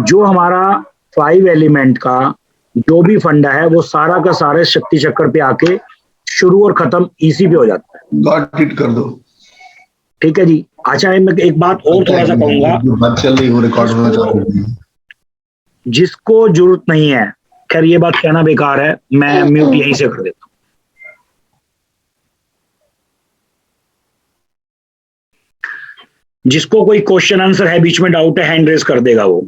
जो हमारा 5 एलिमेंट का जो भी फंडा है वो सारा का सारे शक्ति चक्र पे आके शुरू और खत्म इसी पे हो जाता है। गॉट इट कर दो। ठीक है जी। अच्छा, मैं एक बात और थोड़ा सा कहूंगा, बात चल रही, वो रिकॉर्ड होना चाहिए। जिसको जरूरत नहीं है, खैर ये बात कहना बेकार है, मैं म्यूट यहीं से कर देता हूं। जिसको कोई क्वेश्चन आंसर है, बीच में डाउट है, हैंड रेज कर देगा वो।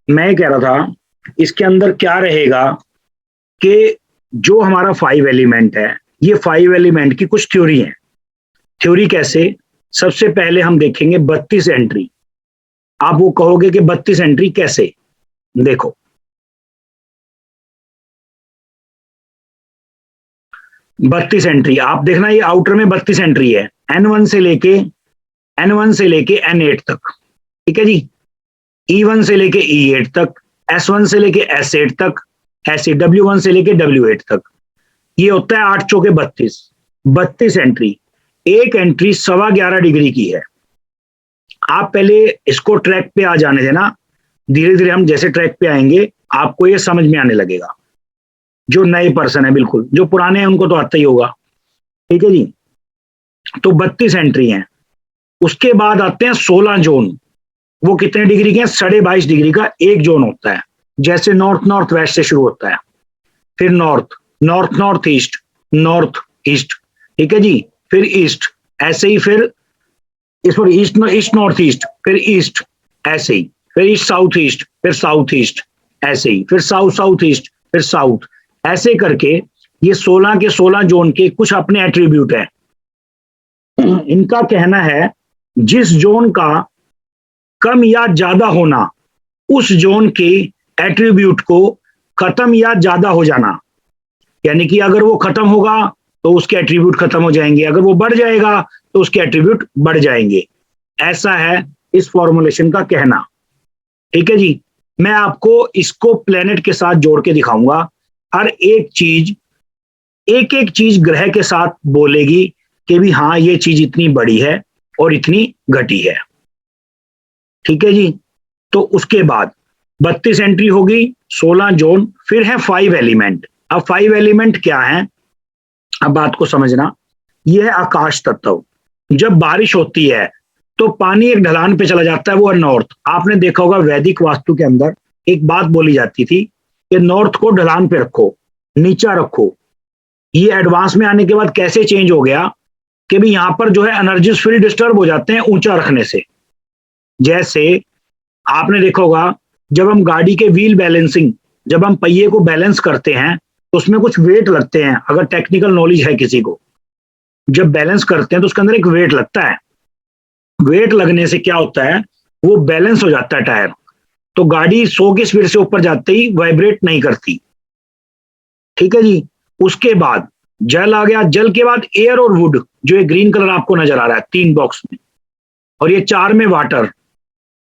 मैं कह रहा था इसके अंदर क्या रहेगा कि जो हमारा 5 एलिमेंट है, ये 5 एलिमेंट की कुछ थ्योरी है। थ्योरी कैसे? सबसे पहले हम देखेंगे 32 एंट्री। आप वो कहोगे कि 32 एंट्री कैसे? देखो, बत्तीस एंट्री आप देखना, ये आउटर में 32 एंट्री है, N1 से लेके N8 तक। ठीक है जी। E1 से लेके E8 तक, S1 से लेके S8 तक, ऐसे W1 से लेके W8 तक। ये होता है 8 चौके 32 एंट्री। एक एंट्री 11.25 डिग्री की है। आप पहले इसको ट्रैक पे आ जाने देना, धीरे धीरे हम जैसे ट्रैक पे आएंगे आपको ये समझ में आने लगेगा। जो नए पर्सन है, बिल्कुल जो पुराने हैं उनको तो आता ही होगा। ठीक है जी। तो 32 एंट्री हैं। उसके बाद आते हैं 16 जोन। वो कितने डिग्री के हैं? 22.5 डिग्री का एक जोन होता है। जैसे नॉर्थ नॉर्थ वेस्ट से शुरू होता है, फिर नॉर्थ नॉर्थ ईस्ट। ठीक है जी। फिर ईस्ट, ऐसे ही फिर इस पर ईस्ट नॉर्थ ईस्ट, फिर ईस्ट, ऐसे ही फिर ईस्ट साउथ ईस्ट, ऐसे ही फिर साउथ ईस्ट, फिर साउथ। ऐसे करके ये 16 के 16 जोन के कुछ अपने एट्रीब्यूट हैं। इनका कहना है जिस जोन का कम या ज्यादा होना, उस जोन के एट्रीब्यूट को खत्म या ज्यादा हो जाना। यानी कि अगर वो खत्म होगा तो उसके एट्रीब्यूट खत्म हो जाएंगे, अगर वो बढ़ जाएगा तो उसके एट्रीब्यूट बढ़ जाएंगे। ऐसा है इस फॉर्मुलेशन का कहना। ठीक है जी। मैं आपको इसको प्लेनेट के साथ जोड़ के दिखाऊंगा। हर एक चीज ग्रह के साथ बोलेगी कि भी हाँ ये चीज इतनी बड़ी है और इतनी घटी है। ठीक है जी। तो उसके बाद 32 एंट्री होगी, 16 जोन, फिर है 5 एलिमेंट। अब 5 एलिमेंट क्या है? अब बात को समझना, यह है आकाश तत्व। जब बारिश होती है तो पानी एक ढलान पे चला जाता है, वो है नॉर्थ। आपने देखा होगा वैदिक वास्तु के अंदर एक बात बोली जाती थी कि नॉर्थ को ढलान पे रखो, नीचा रखो। ये एडवांस में आने के बाद कैसे चेंज हो गया कि भी यहां पर जो है एनर्जीज फील्ड डिस्टर्ब हो जाते हैं ऊंचा रखने से। जैसे आपने देखा होगा जब हम गाड़ी के व्हील बैलेंसिंग, जब हम पहिए को बैलेंस करते हैं तो उसमें कुछ वेट लगते हैं। अगर टेक्निकल नॉलेज है किसी को, जब बैलेंस करते हैं तो उसके अंदर एक वेट लगता है। वेट लगने से क्या होता है, वो बैलेंस हो जाता है टायर। तो गाड़ी 100 की स्पीड से ऊपर जाते ही वाइब्रेट नहीं करती। ठीक है जी। उसके बाद जल आ गया, जल के बाद एयर और वुड, जो ये ग्रीन कलर आपको नजर आ रहा है 3 बॉक्स में, और ये 4 में वाटर,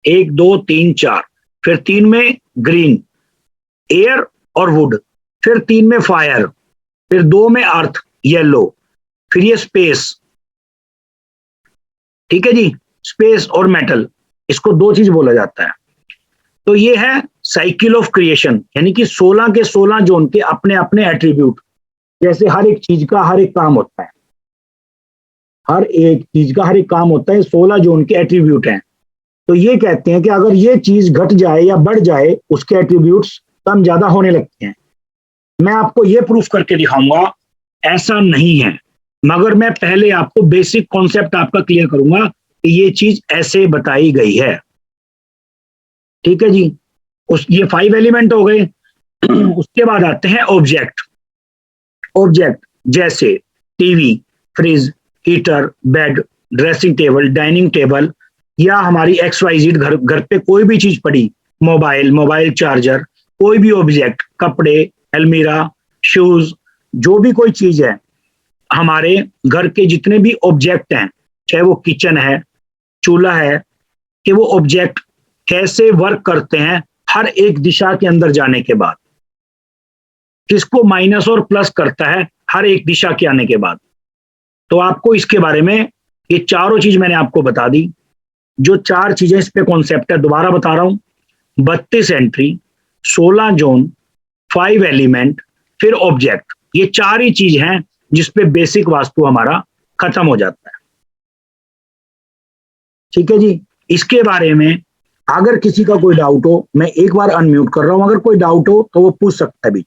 1 2 3 4, फिर 3 में ग्रीन एयर और वुड, फिर 3 में फायर, फिर 2 में अर्थ येलो, फिर ये स्पेस। ठीक है जी। स्पेस और मेटल, इसको 2 चीज बोला जाता है। तो ये है साइकिल ऑफ क्रिएशन, यानी कि 16 के 16 जोन के अपने अपने एट्रीब्यूट। जैसे हर एक चीज का हर एक काम होता है, हर एक चीज का हर एक काम होता है, 16 जोन के एट्रीब्यूट हैं। तो ये कहते हैं कि अगर ये चीज घट जाए या बढ़ जाए, उसके एट्रीब्यूट्स कम ज्यादा होने लगते हैं। मैं आपको ये प्रूफ करके दिखाऊंगा ऐसा नहीं है, मगर मैं पहले आपको बेसिक कॉन्सेप्ट आपका क्लियर करूंगा कि ये चीज ऐसे बताई गई है। ठीक है जी। ये 5 एलिमेंट हो गए। उसके बाद आते हैं ऑब्जेक्ट। ऑब्जेक्ट जैसे TV, fridge, heater, bed, dressing table, dining table, या हमारी XYZ घर पे कोई भी चीज पड़ी, मोबाइल चार्जर, कोई भी ऑब्जेक्ट, कपड़े, अलमीरा, शूज, जो भी कोई चीज है, हमारे घर के जितने भी ऑब्जेक्ट हैं, चाहे वो किचन है, चूल्हा है, कि वो ऑब्जेक्ट कैसे वर्क करते हैं हर एक दिशा के अंदर जाने के बाद, किसको माइनस और प्लस करता है हर एक दिशा के आने के बाद। तो आपको इसके बारे में ये चारों चीज मैंने आपको बता दी। जो 4 चीजें इस पे कॉन्सेप्ट है, दोबारा बता रहा हूं। 32 एंट्री, 16 जोन, 5 एलिमेंट, फिर ऑब्जेक्ट, ये 4 ही चीज हैं जिसपे बेसिक वास्तु हमारा खत्म हो जाता है। ठीक है जी। इसके बारे में अगर किसी का कोई डाउट हो, मैं एक बार अनम्यूट कर रहा हूं, अगर कोई डाउट हो तो वो पूछ सकता है भी।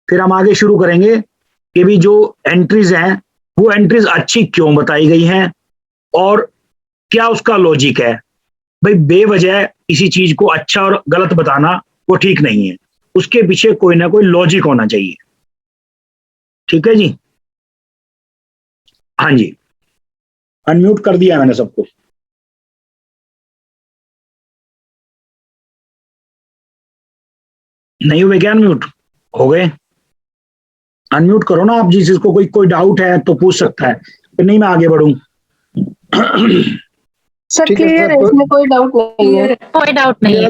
फिर हम आगे शुरू करेंगे कि भी जो एंट्रीज हैं वो एंट्रीज अच्छी क्यों बताई गई हैं और क्या उसका लॉजिक है। भाई बेवजह किसी चीज को अच्छा और गलत बताना वो ठीक नहीं है, उसके पीछे कोई ना कोई लॉजिक होना चाहिए। ठीक है जी। हाँ जी, अनम्यूट कर दिया मैंने सबको। नहीं हुए क्या अनम्यूट? हो गए? अनम्यूट करो ना आप, जिस चीज को कोई डाउट है तो पूछ सकता है, फिर नहीं मैं आगे बढ़ूं। सर क्लियर है, इसमें कोई डाउट नहीं है। कोई डाउट नहीं है।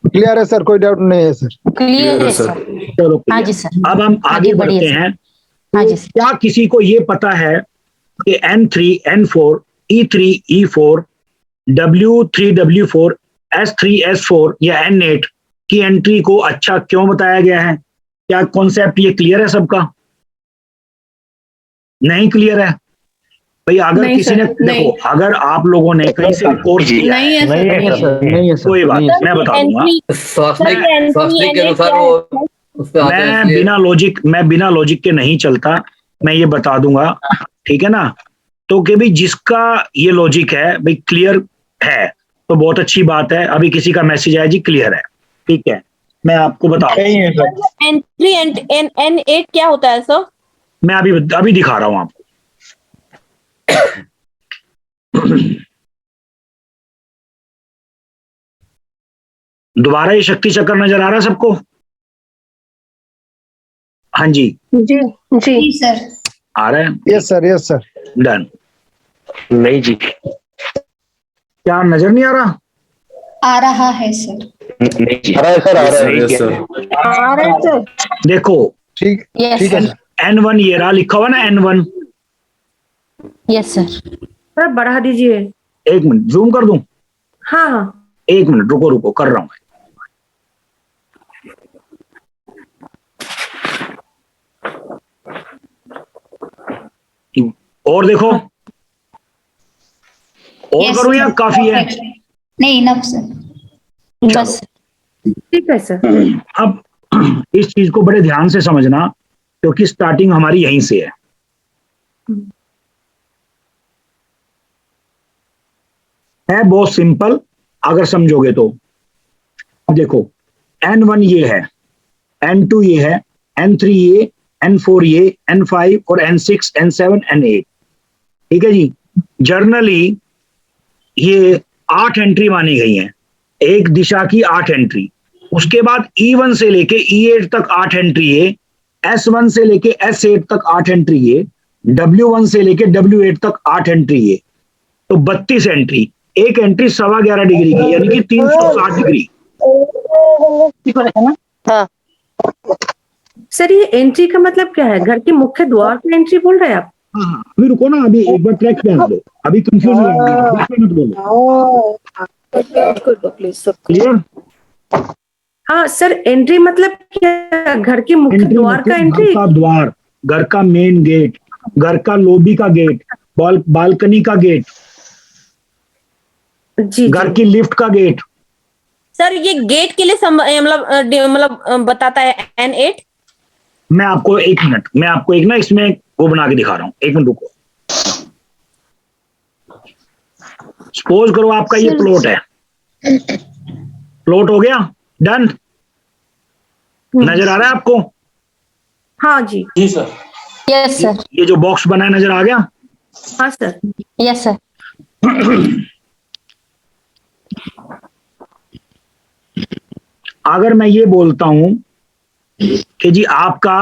क्लियर है सर, कोई डाउट नहीं है सर। क्लियर है सर। चलो हाँ जी सर। अब हम आगे बढ़ते बढ़िए हैं। हाँ जी सर। क्या किसी को ये पता है कि N3, N4, E3, E4, W3, W4, S3, S4 या N8 की एंट्री को अच्छा क्यों बताया गया है? क्या कॉन्सेप्ट ये क्लियर है सबका? नहीं क्लियर है? भाई अगर किसी ने देखो, अगर आप लोगों ने कहीं से कोर्स किया नहीं है सर, कोई बात नहीं, मैं बता दूंगा। स्वास्थ्य के अनुसार वो उस पे आते हैं, मैं बिना लॉजिक के नहीं चलता, मैं ये बता दूंगा। ठीक है ना? तो कि भाई जिसका ये लॉजिक है भाई क्लियर है तो बहुत अच्छी बात है। अभी किसी का मैसेज आया जी क्लियर है, ठीक है, मैं आपको बता एंट्री N8 क्या होता है सर? मैं अभी दिखा रहा हूं आपको। दोबारा ये शक्ति चक्र नजर आ रहा है सबको? हाँ जी जी जी सर। आ रहा है? Yes sir, yes sir. Done. नहीं जी, क्या नजर नहीं आ रहा? आ रहा है सर। नहीं जी, आ रहा है सर, आ रहा है। नहीं क्या? आ रहे हैं सर। देखो ठीक यस ठीक है सर। सर। N1 ये रहा, लिखा हुआ ना N1। Yes sir. सर बढ़ा दीजिए। एक मिनट जूम कर दूं? हाँ हाँ एक मिनट रुको कर रहा हूं मैं। और देखो, और Yes, करूं या sir. काफी है? नहीं इनफ सर। बस ठीक है सर। अब इस चीज को बड़े ध्यान से समझना क्योंकि स्टार्टिंग हमारी यहीं से है बहुत सिंपल अगर समझोगे तो। अब देखो N1 ये है, N2 ये है, N3 ये, N4 ये, N5 और N6, N7, N8। ठीक है जी। जर्नली ये 8 एंट्री मानी गई हैं, एक दिशा की 8 एंट्री। उसके बाद E1 से लेके E8 तक 8 एंट्री है, S1 से लेके S8 तक 8 एंट्री है, W1 से लेके W8 तक 8 एंट्री है। तो 32 एंट्री, एक एंट्री 11.25 डिग्री की, यानी कि 360 डिग्री। सर ये एंट्री का मतलब क्या है? घर के मुख्य द्वार की एंट्री बोल रहे हैं आप? हाँ अभी रुको ना, अभी एक बार ट्रैक पे आने दो, अभी कंफ्यूज मत बोलो। क्लियर? हाँ सर, एंट्री मतलब क्या? घर के मुख्य द्वार का एंट्री? घर का द्वार, घर का मेन गेट, घर का लॉबी का गेट, बालकनी का गेट, जी घर की लिफ्ट का गेट। सर ये गेट के लिए मतलब बताता है N8। मैं आपको एक मिनट, मैं आपको एक ना इसमें वो बना के दिखा रहा हूं, एक मिनट रुको। सपोज करो आपका ये प्लॉट है, प्लॉट हो गया, डन। नजर आ रहा है आपको? हाँ जी। जी सर। Yes sir. ये जो बॉक्स बना है नजर आ गया? हाँ सर। Yes sir. अगर मैं ये बोलता हूं कि जी आपका,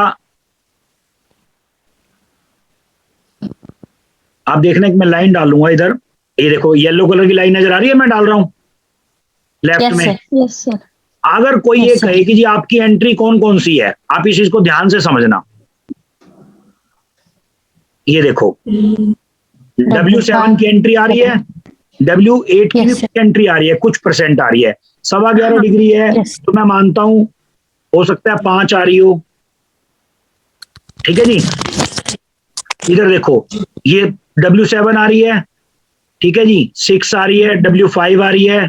आप देखना कि मैं लाइन डालूंगा इधर, ये देखो येलो कलर की लाइन नजर आ रही है, मैं डाल रहा हूं लेफ्ट यस में। सर। Yes sir. अगर कोई ये Yes, sir. कहे कि जी आपकी एंट्री कौन कौन सी है, आप इस चीज को ध्यान से समझना। ये देखो W7 की एंट्री आ रही है, W8 की Yes, sir. एंट्री आ रही है, कुछ परसेंट आ रही है, 11.25 डिग्री है, Yes. तो मैं मानता हूं हो सकता है 5 आ रही हो। ठीक है जी, इधर देखो ये W7 आ रही है, ठीक है जी, 6 आ रही है, W5 आ रही है,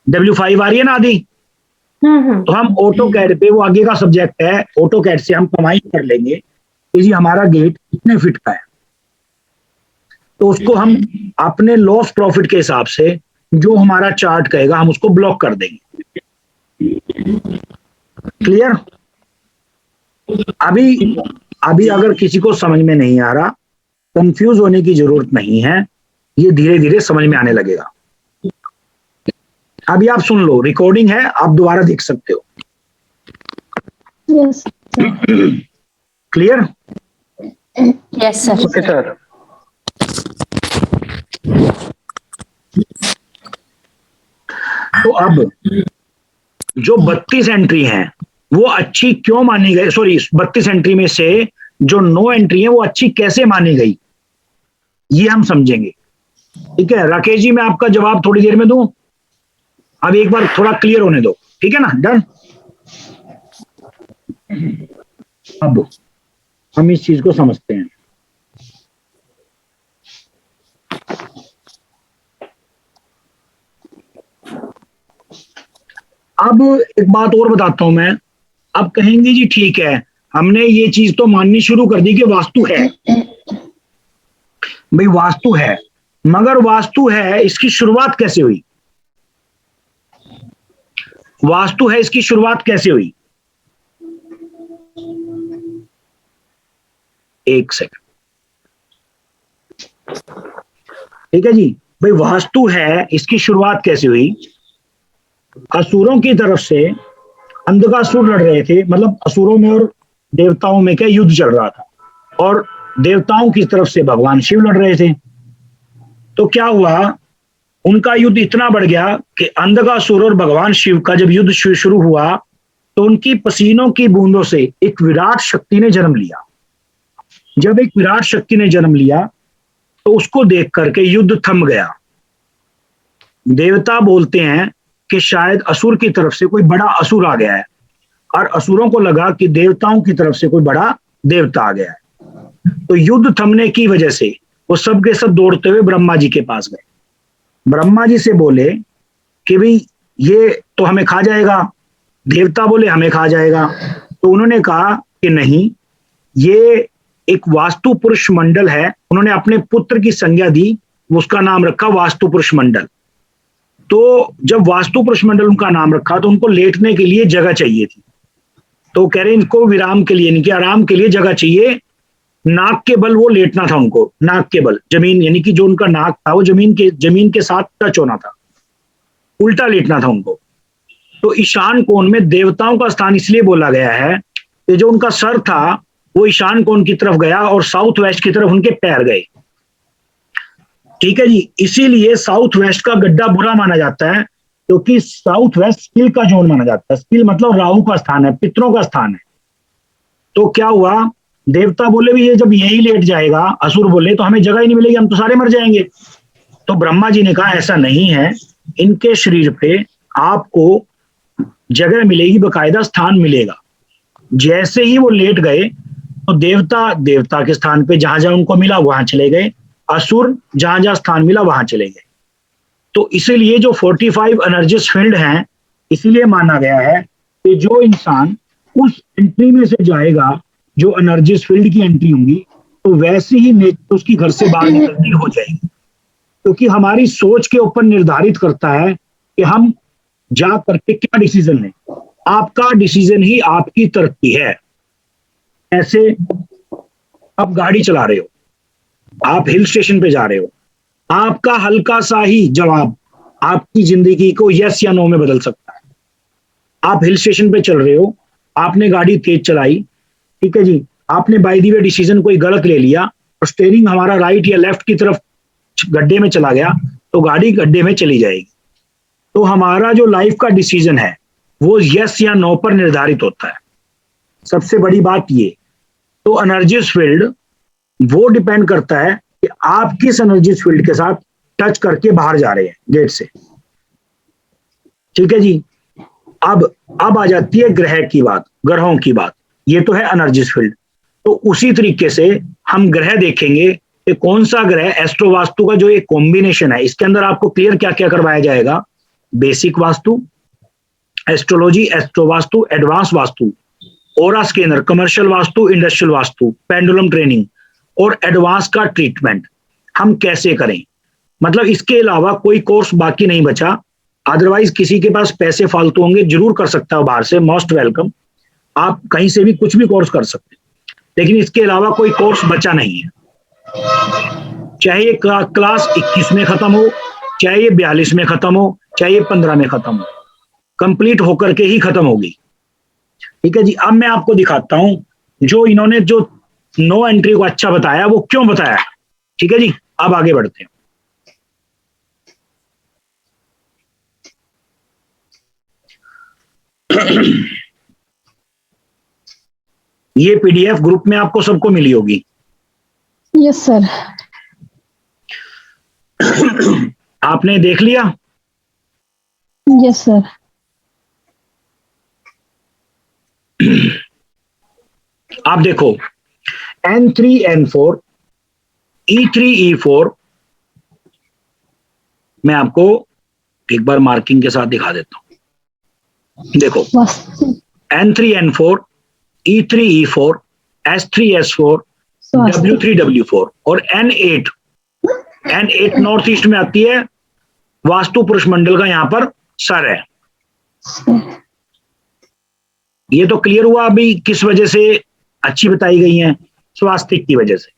W5 आ रही है ना आदि। तो हम ऑटो कैड पे, वो आगे का सब्जेक्ट है, ऑटो कैड से हम कमाई कर लेंगे कि जी हमारा गेट कितने फिट का है, तो उसको हम अपने लॉस प्रॉफिट के हिसाब से जो हमारा चार्ट कहेगा हम उसको ब्लॉक कर देंगे। क्लियर? अभी अगर किसी को समझ में नहीं आ रहा, कंफ्यूज होने की जरूरत नहीं है, ये धीरे धीरे समझ में आने लगेगा। अभी आप सुन लो, रिकॉर्डिंग है, आप दोबारा देख सकते हो। Yes. Clear? Yes, sir. Okay sir. तो अब जो 32 एंट्री हैं वो अच्छी क्यों मानी गई, सॉरी 32 एंट्री में से जो 9 एंट्री है वो अच्छी कैसे मानी गई, ये हम समझेंगे। ठीक है राकेश जी, मैं आपका जवाब थोड़ी देर में दूं, अब एक बार थोड़ा क्लियर होने दो, ठीक है ना? डन। अब हम इस चीज को समझते हैं। अब एक बात और बताता हूं मैं। अब कहेंगे जी ठीक है, हमने ये चीज तो माननी शुरू कर दी कि वास्तु है, भाई वास्तु है, मगर वास्तु है इसकी शुरुआत कैसे हुई? वास्तु है इसकी शुरुआत कैसे हुई? एक सेकंड, ठीक है जी, भाई वास्तु है इसकी शुरुआत कैसे हुई? असुरों की तरफ से अंधकासुर लड़ रहे थे, मतलब असुरों में और देवताओं में क्या युद्ध चल रहा था, और देवताओं की तरफ से भगवान शिव लड़ रहे थे। तो क्या हुआ, उनका युद्ध इतना बढ़ गया कि अंधकासुर और भगवान शिव का जब युद्ध शुरू हुआ तो उनकी पसीनों की बूंदों से एक विराट शक्ति ने जन्म लिया। जब एक विराट शक्ति ने जन्म लिया तो उसको देख करके युद्ध थम गया। देवता बोलते हैं कि शायद असुर की तरफ से कोई बड़ा असुर आ गया है, और असुरों को लगा कि देवताओं की तरफ से कोई बड़ा देवता आ गया है। तो युद्ध थमने की वजह से वो सब के सब दौड़ते हुए ब्रह्मा जी के पास गए। ब्रह्मा जी से बोले कि भाई ये तो हमें खा जाएगा। देवता बोले हमें खा जाएगा। तो उन्होंने कहा कि नहीं, ये एक वास्तु पुरुष मंडल है। उन्होंने अपने पुत्र की संज्ञा दी, उसका नाम रखा वास्तु पुरुष मंडल। तो जब वास्तु पुरुष मंडल उनका नाम रखा तो उनको लेटने के लिए जगह चाहिए थी। तो कह रहे इनको विराम के लिए, नहीं कि आराम के लिए जगह चाहिए। नाक के बल वो लेटना था उनको, नाक के बल, जमीन यानी कि जो उनका नाक था वो जमीन के साथ टच होना था, उल्टा लेटना था उनको। तो ईशान कोण में देवताओं का स्थान इसलिए बोला गया है कि जो उनका सर था वो ईशान कोण की तरफ गया और साउथ वेस्ट की तरफ उनके पैर गए। ठीक है जी, इसीलिए साउथ वेस्ट का गड्ढा बुरा माना जाता है, क्योंकि साउथ वेस्ट स्किल का जोन माना जाता है। स्किल मतलब राहु का स्थान है, पितरों का स्थान है। तो क्या हुआ, देवता बोले भी ये जब यही लेट जाएगा, असुर बोले तो हमें जगह ही नहीं मिलेगी, हम तो सारे मर जाएंगे। तो ब्रह्मा जी ने कहा ऐसा नहीं है, इनके शरीर पे आपको जगह मिलेगी, बकायदा स्थान मिलेगा। जैसे ही वो लेट गए तो देवता के स्थान पे जहां जहां उनको मिला वहां चले गए, असुर जहां जहां स्थान मिला वहां चले गए। तो इसीलिए जो 45 एनर्जिस फील्ड हैं, इसीलिए माना गया है कि जो इंसान उस एंट्री में से जाएगा, जो एनर्जिस फील्ड की एंट्री होंगी, तो वैसे ही नेचर उसकी घर से बाहर निकलती हो जाएगी। क्योंकि हमारी सोच के ऊपर निर्धारित करता है कि हम जा करके क्या डिसीजन लें। आपका डिसीजन ही आपकी तरक्की है। ऐसे आप गाड़ी चला रहे हो, आप हिल स्टेशन पे जा रहे हो, आपका हल्का सा ही जवाब आपकी जिंदगी को यस या नो में बदल सकता है। आप हिल स्टेशन पे चल रहे हो, आपने गाड़ी तेज चलाई, ठीक है जी, आपने बाय द वे डिसीजन कोई गलत ले लिया और स्टीयरिंग हमारा राइट या लेफ्ट की तरफ गड्ढे में चला गया, तो गाड़ी गड्ढे में चली जाएगी। तो हमारा जो लाइफ का डिसीजन है वो यस या नो पर निर्धारित होता है। सबसे बड़ी बात ये, तो एनर्जिस फील्ड वो डिपेंड करता है कि आप किस एनर्जिस फील्ड के साथ टच करके बाहर जा रहे हैं गेट से। ठीक है जी। अब आ जाती है ग्रह की बात, ग्रहों की बात। ये तो है एनर्जीज फील्ड। तो उसी तरीके से हम ग्रह देखेंगे कि कौन सा ग्रह, एस्ट्रो वास्तु का जो एक कॉम्बिनेशन है, इसके अंदर आपको क्लियर क्या क्या करवाया जाएगा। Basic vastu, astrology, astro vastu, advance vastu, aura scanner, commercial vastu, industrial vastu, pendulum training और एडवांस का ट्रीटमेंट हम कैसे करें। मतलब इसके अलावा कोई कोर्स बाकी नहीं बचा। अदरवाइज किसी के पास पैसे फालतू होंगे जरूर कर सकता है बाहर से, मोस्ट वेलकम। आप कहीं से भी कुछ भी कोर्स कर सकते हैं, लेकिन इसके अलावा कोई कोर्स बचा नहीं है। चाहे ये क्लास 21 में खत्म हो, चाहे ये 42 में खत्म हो, चाहे ये 15 में खत्म हो, कंप्लीट होकर के ही खत्म होगी। ठीक है जी। अब मैं आपको दिखाता हूं जो इन्होंने जो नो एंट्री को अच्छा बताया वो क्यों बताया। ठीक है जी। अब आगे बढ़ते हैं। ये पीडीएफ ग्रुप में आपको सबको मिली होगी। Yes sir. आपने देख लिया? Yes sir. आप देखो N3 N4 E3 E4, मैं आपको एक बार मार्किंग के साथ दिखा देता हूं। देखो N3 N4 E3 E4 S3 S4 W3 W4 और N8 नॉर्थ ईस्ट में आती है। वास्तु पुरुष मंडल का यहां पर सर है। ये तो क्लियर हुआ अभी किस वजह से अच्छी बताई गई है, स्वास्तिक की वजह से।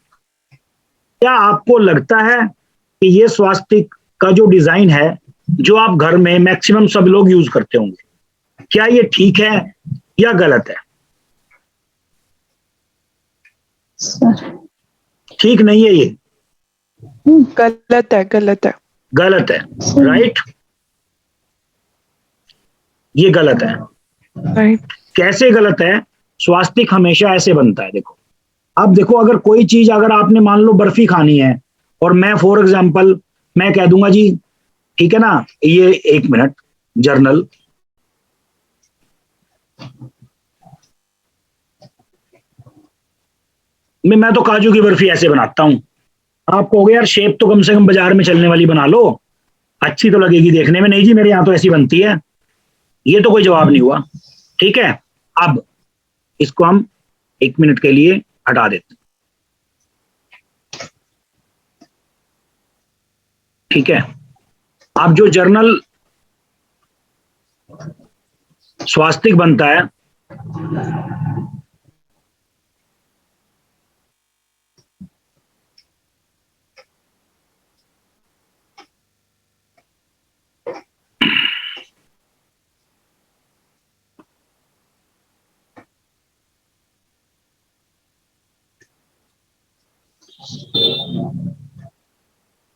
क्या आपको लगता है कि ये स्वास्तिक का जो डिजाइन है जो आप घर में मैक्सिमम सब लोग यूज करते होंगे, क्या ये ठीक है या गलत है? सर ठीक नहीं है, ये गलत है, गलत है। गलत है। राइट, ये गलत है। राइट। कैसे गलत है? स्वास्तिक हमेशा ऐसे बनता है। देखो, अब देखो, अगर कोई चीज, अगर आपने मान लो बर्फी खानी है और मैं फॉर एग्जांपल मैं कह दूंगा जी ठीक है ना, ये 1 मिनट जर्नल, मैं तो काजू की बर्फी ऐसे बनाता हूं। आप कहोगे यार शेप तो कम से कम बाजार में चलने वाली बना लो, अच्छी तो लगेगी देखने में। नहीं जी, मेरे यहां तो ऐसी बनती है। ये तो कोई जवाब नहीं हुआ। ठीक है, अब इसको हम 1 मिनट के लिए हटा देते हैं। ठीक है, अब जो जर्नल स्वास्तिक बनता है,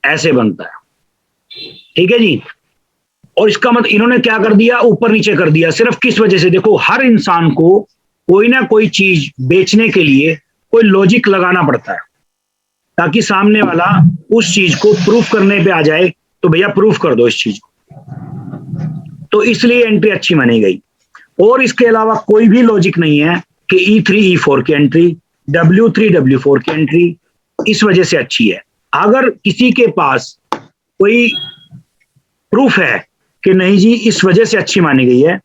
ऐसे बनता है। ठीक है जी। और इसका मतलब इन्होंने क्या कर दिया, ऊपर नीचे कर दिया। सिर्फ किस वजह से? देखो, हर इंसान को कोई ना कोई चीज बेचने के लिए कोई लॉजिक लगाना पड़ता है, ताकि सामने वाला उस चीज को प्रूफ करने पे आ जाए तो भैया प्रूफ कर दो इस चीज को। तो इसलिए एंट्री अच्छी मानी गई। और इसके अलावा कोई भी लॉजिक नहीं है कि E3 E4 की एंट्री, W3 W4 की एंट्री इस वजह से अच्छी है। अगर किसी के पास कोई प्रूफ है कि नहीं जी इस वजह से अच्छी मानी गई है,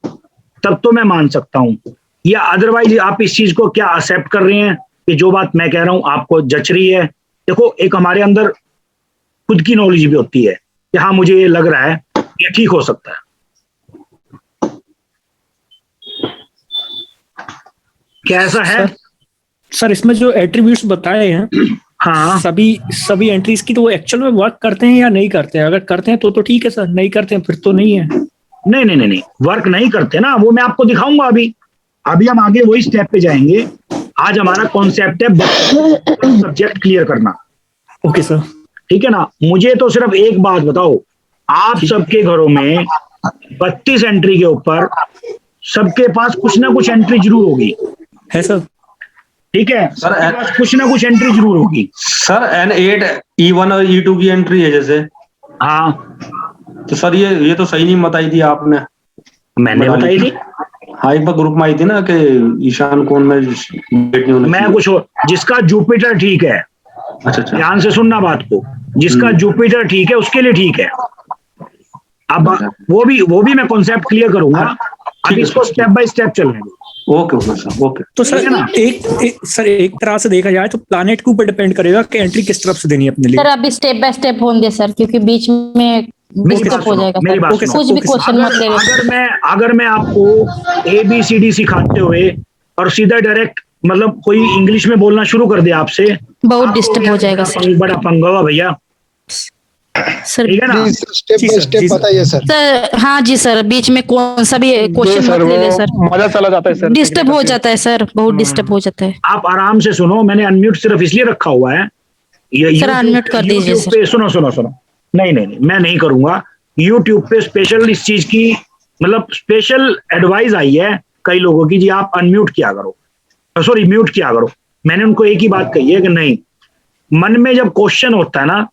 तब तो मैं मान सकता हूं। या अदरवाइज आप इस चीज को क्या एक्सेप्ट कर रहे हैं कि जो बात मैं कह रहा हूं आपको जच रही है। देखो, एक हमारे अंदर खुद की नॉलेज भी होती है कि हाँ मुझे ये लग रहा है ये ठीक हो सकता है। क्या ऐसा है? सर इसमें जो एट्रीब्यूट्स बताए हैं, हाँ, सभी एंट्रीज की, तो वो एक्चुअल में वर्क करते हैं या नहीं करते हैं? अगर करते हैं तो ठीक है सर, नहीं करते हैं फिर तो नहीं है। नहीं नहीं नहीं नहीं, वर्क नहीं करते ना, वो मैं आपको दिखाऊंगा। अभी हम आगे वही स्टेप पे जाएंगे। आज हमारा कॉन्सेप्ट है सब्जेक्ट क्लियर करना। Okay sir. ठीक है ना। मुझे तो सिर्फ एक बात बताओ, आप सबके घरों में 32 एंट्री के ऊपर सबके पास कुछ ना कुछ एंट्री जरूर होगी। है सर। ठीक है सर, सबके पास कुछ ना कुछ एंट्री जरूर होगी। सर N8 E1 और E2 की एंट्री है जैसे। हाँ तो सर ये तो सही नहीं बताई थी आपने। मैंने बताई थी। हाँ एक बार ग्रुप में आई थी ना कि ईशान कोण में गेट नहीं होना मैं चाहिए। कुछ और, जिसका जुपिटर ठीक है, अच्छा अच्छा ध्यान से सुनना बात को, जिसका जुपिटर ठीक है उसके लिए ठीक है। अब वो भी मैं कॉन्सेप्ट क्लियर करूंगा, अब इसको स्टेप बाय स्टेप चलने दो। Okay okay sir okay. तो सर एक तरह से देखा जाए तो प्लैनेट के ऊपर डिपेंड करेगा कि एंट्री किस तरफ से देनी है अपने लिए। सर अभी स्टेप बाय स्टेप होंगे सर, क्योंकि बीच में डिस्टर्ब हो जाएगा मेरी सर। बात कुछ भी क्वेश्चन मत ले अगर मैं आपको ABCD सिखाते हुए और सीधा डायरेक्ट मतलब कोई इंग्लिश में बोलना शुरू कर दे आपसे, बहुत डिस्टर्ब हो जाएगा सर। बड़ा पंगा हुआ भैया, सर ठीक है ना। प्लीज स्टेप बाय स्टेप बताइए सर। सर हाँ जी सर, बीच में कौन सा भी क्वेश्चन मत ले ले सर, मजा चला जाता है सर। डिस्टर्ब हो जाता है सर, बहुत डिस्टर्ब हो जाता है। आप आराम से सुनो, मैंने अनम्यूट सिर्फ इसलिए रखा हुआ है। ये सर अनम्यूट कर दीजिए YouTube पे सुनो, नहीं नहीं मैं नहीं करूंगा। YouTube पे स्पेशल इस चीज की मतलब स्पेशल एडवाइस आई है कई लोगों की, जी आप अनम्यूट किया करो, सॉरी म्यूट किया करो। मैंने उनको एक ही बात कही है कि नहीं, मन में जब क्वेश्चन होता है ना,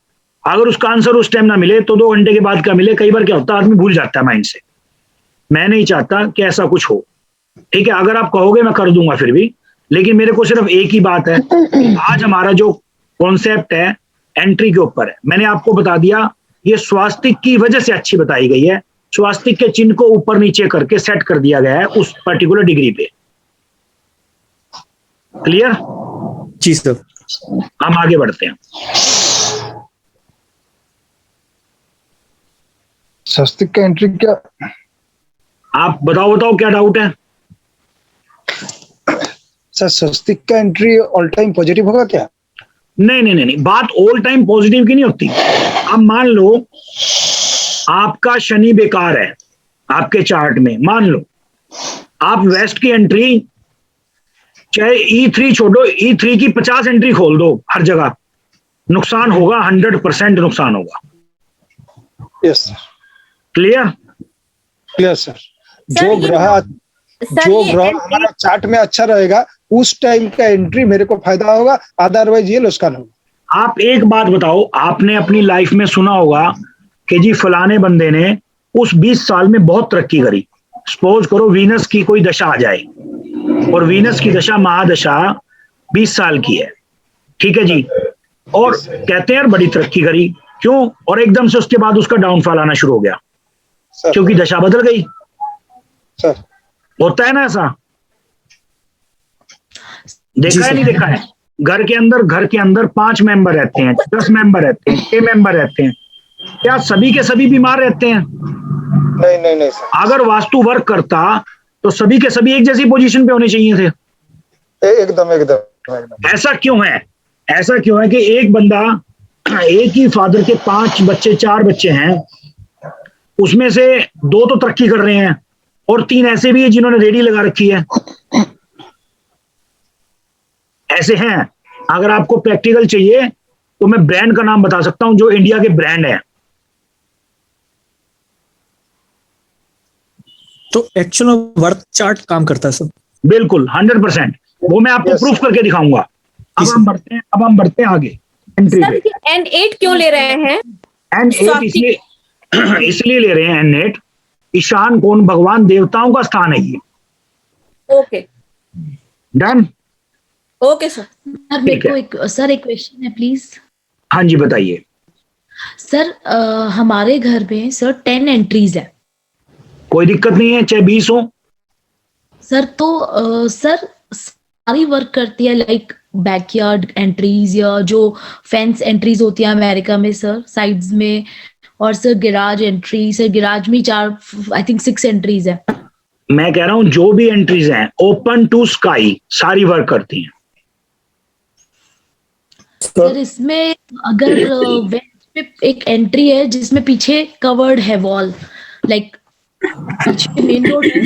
अगर उसका आंसर उस टाइम ना मिले तो 2 घंटे के बाद क्या मिले, कई बार क्या होता है आदमी भूल जाता है माइंड से। मैं नहीं चाहता कि ऐसा कुछ हो, ठीक है। अगर आप कहोगे मैं कर दूंगा फिर भी, लेकिन मेरे को सिर्फ एक ही बात है, आज हमारा जो कॉन्सेप्ट है एंट्री के ऊपर है। मैंने आपको बता दिया ये स्वास्तिक की वजह से अच्छी बताई गई है, स्वास्तिक के चिन्ह को ऊपर नीचे करके सेट कर दिया गया है उस पर्टिकुलर डिग्री पे। क्लियर? जी सर। हम आगे बढ़ते हैं। स्वस्तिक का एंट्री क्या? आप बताओ क्या डाउट है? सर स्वस्तिक का एंट्री ऑल टाइम पॉजिटिव होगा क्या? नहीं, बात ऑल टाइम पॉजिटिव की नहीं होती। अब मान लो आपका शनि बेकार है आपके चार्ट में, मान लो आप वेस्ट की एंट्री चाहे E3 छोड़ो, E3 की 50 एंट्री खोल दो हर जगह, नुकसान होगा, 100% नुकसान होगा। Yes sir. Clear sir. जो ग्रह हमारा चार्ट में अच्छा रहेगा उस टाइम का एंट्री मेरे को फायदा होगा, अदरवाइज ये नुकसान होगा। आप एक बात बताओ, आपने अपनी लाइफ में सुना होगा कि जी फलाने बंदे ने उस 20 साल में बहुत तरक्की करी। सपोज करो वीनस की कोई दशा आ जाए और वीनस की दशा महादशा 20 साल की है, ठीक है जी, और कहते हैं यार बड़ी तरक्की करी, क्यों? और एकदम से उसके बाद उसका डाउनफॉल आना शुरू हो गया क्योंकि दशा बदल गई। सर होता है ना ऐसा, देखा है नहीं देखा है? घर के अंदर 5 मेंबर रहते हैं, 10 मेंबर रहते हैं, 6 मेंबर रहते हैं, क्या सभी के सभी बीमार रहते हैं? नहीं सर। अगर वास्तु वर्क करता तो सभी के सभी एक जैसी पोजीशन पे होने चाहिए थे। एकदम। ऐसा क्यों है? ऐसा क्यों है कि एक बंदा, एक ही फादर के 5 बच्चे 4 बच्चे हैं, उसमें से 2 तो तरक्की कर रहे हैं और 3 ऐसे भी हैं जिन्होंने रेडी लगा रखी है। ऐसे हैं। अगर आपको प्रैक्टिकल चाहिए तो मैं ब्रांड का नाम बता सकता हूं जो इंडिया के ब्रांड है। तो एक्चुअल में वर्थ चार्ट काम करता है सर? बिल्कुल 100%, वो मैं आपको प्रूफ करके दिखाऊंगा। अब हम बढ़ते हैं आगे एंट्री पे। N8 क्यों ले रहे हैं? N8 इसलिए ले रहे हैं N8, ईशान कोण भगवान देवताओं का स्थान है ये। Okay done. Okay sir. Sir मेरे को एक क्वेश्चन है प्लीज। हाँ जी बताइए। सर हमारे घर में सर 10 एंट्रीज है। कोई दिक्कत नहीं है, चाहे 20 हो। सर तो सर सारी वर्क करती है लाइक बैकयार्ड एंट्रीज या जो फेंस एंट्रीज होती है अमेरिका में सर साइड्स में, और sir garage entry, sir garage में 4 आई थिंक 6 एंट्रीज है। मैं कह रहा हूं जो भी एंट्रीज हैं ओपन टू स्काई सारी वर्क करती हैं। सर इसमें अगर वेस्ट में एक एंट्री है जिसमें पीछे कवर्ड है वॉल, लाइक पीछे मेन रोड है,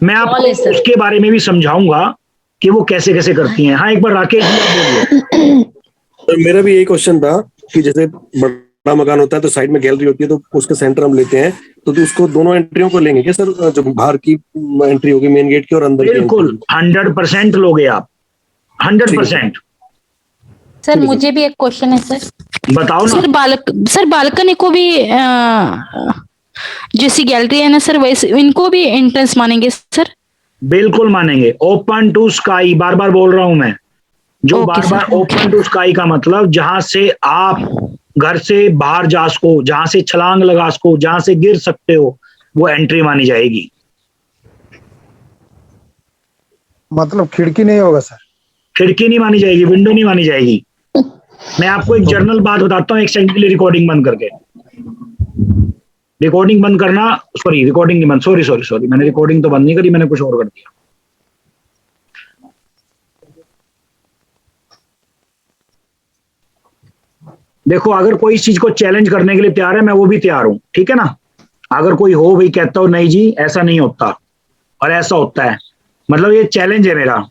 मैं आपको उसके बारे में भी समझाऊंगा कि वो कैसे कैसे करती हैं। हाँ एक बार राकेश जी आप बोलिए। तो मेरा भी यही क्वेश्चन था कि जैसे बड़ा मकान होता है तो साइड में गैलरी होती है तो उसका सेंटर हम लेते हैं, तो उसको दोनों एंट्रियों को लेंगे क्या सर? जो बाहर की एंट्री होगी मेन गेट की और अंदर की? बिल्कुल 100% लोगे आप, 100%। ठीक है। मुझे भी एक क्वेश्चन है सर। बताओ ना। सर बालकनी को भी जैसी गैलरी है ना सर, वैसे इनको भी एंट्रेंस मानेंगे सर? बिल्कुल मानेंगे। ओपन टू स्काई, बार बार बोल रहा हूं मैं, जो ओके बार सर, बार ओपन टू स्काई का मतलब जहां से आप घर से बाहर जा सको, जहां से छलांग लगा सको, जहां से गिर सकते हो, वो एंट्री मानी जाएगी। मतलब खिड़की नहीं होगा सर? खिड़की नहीं मानी जाएगी, विंडो नहीं मानी जाएगी। मैं आपको एक जर्नल बात बताता हूँ, एक सेकंड के लिए रिकॉर्डिंग बंद करके। रिकॉर्डिंग बंद करना, सॉरी रिकॉर्डिंग नहीं बंद, सॉरी मैंने रिकॉर्डिंग तो बंद नहीं करी, मैंने कुछ और कर दिया। देखो, अगर कोई इस चीज को चैलेंज करने के लिए तैयार है, मैं वो भी तैयार हूं, ठीक है ना। अगर कोई हो भाई कहता हो नहीं जी ऐसा नहीं होता और ऐसा होता है, मतलब ये चैलेंज है मेरा।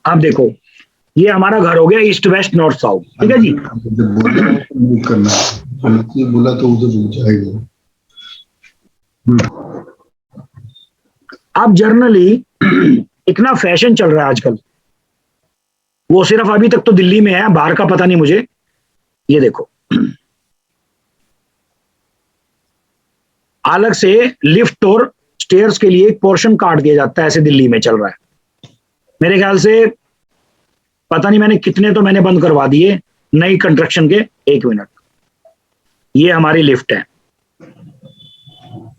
अब देखो, ये हमारा घर हो गया ईस्ट वेस्ट नॉर्थ साउथ, ठीक है जी। बोला मूव करना है, गलती बोला तो उधर रुक जाएगा। अब जर्नली एक ना फैशन चल रहा है आजकल, वो सिर्फ अभी तक तो दिल्ली में है, बाहर का पता नहीं मुझे। ये देखो, अलग से लिफ्ट और स्टेयर्स के लिए एक पोर्शन काट दिया जाता है, ऐसे दिल्ली में चल रहा है। मेरे ख्याल से पता नहीं मैंने कितने तो मैंने बंद करवा दिए नई कंस्ट्रक्शन के। एक मिनट, ये हमारी लिफ्ट है,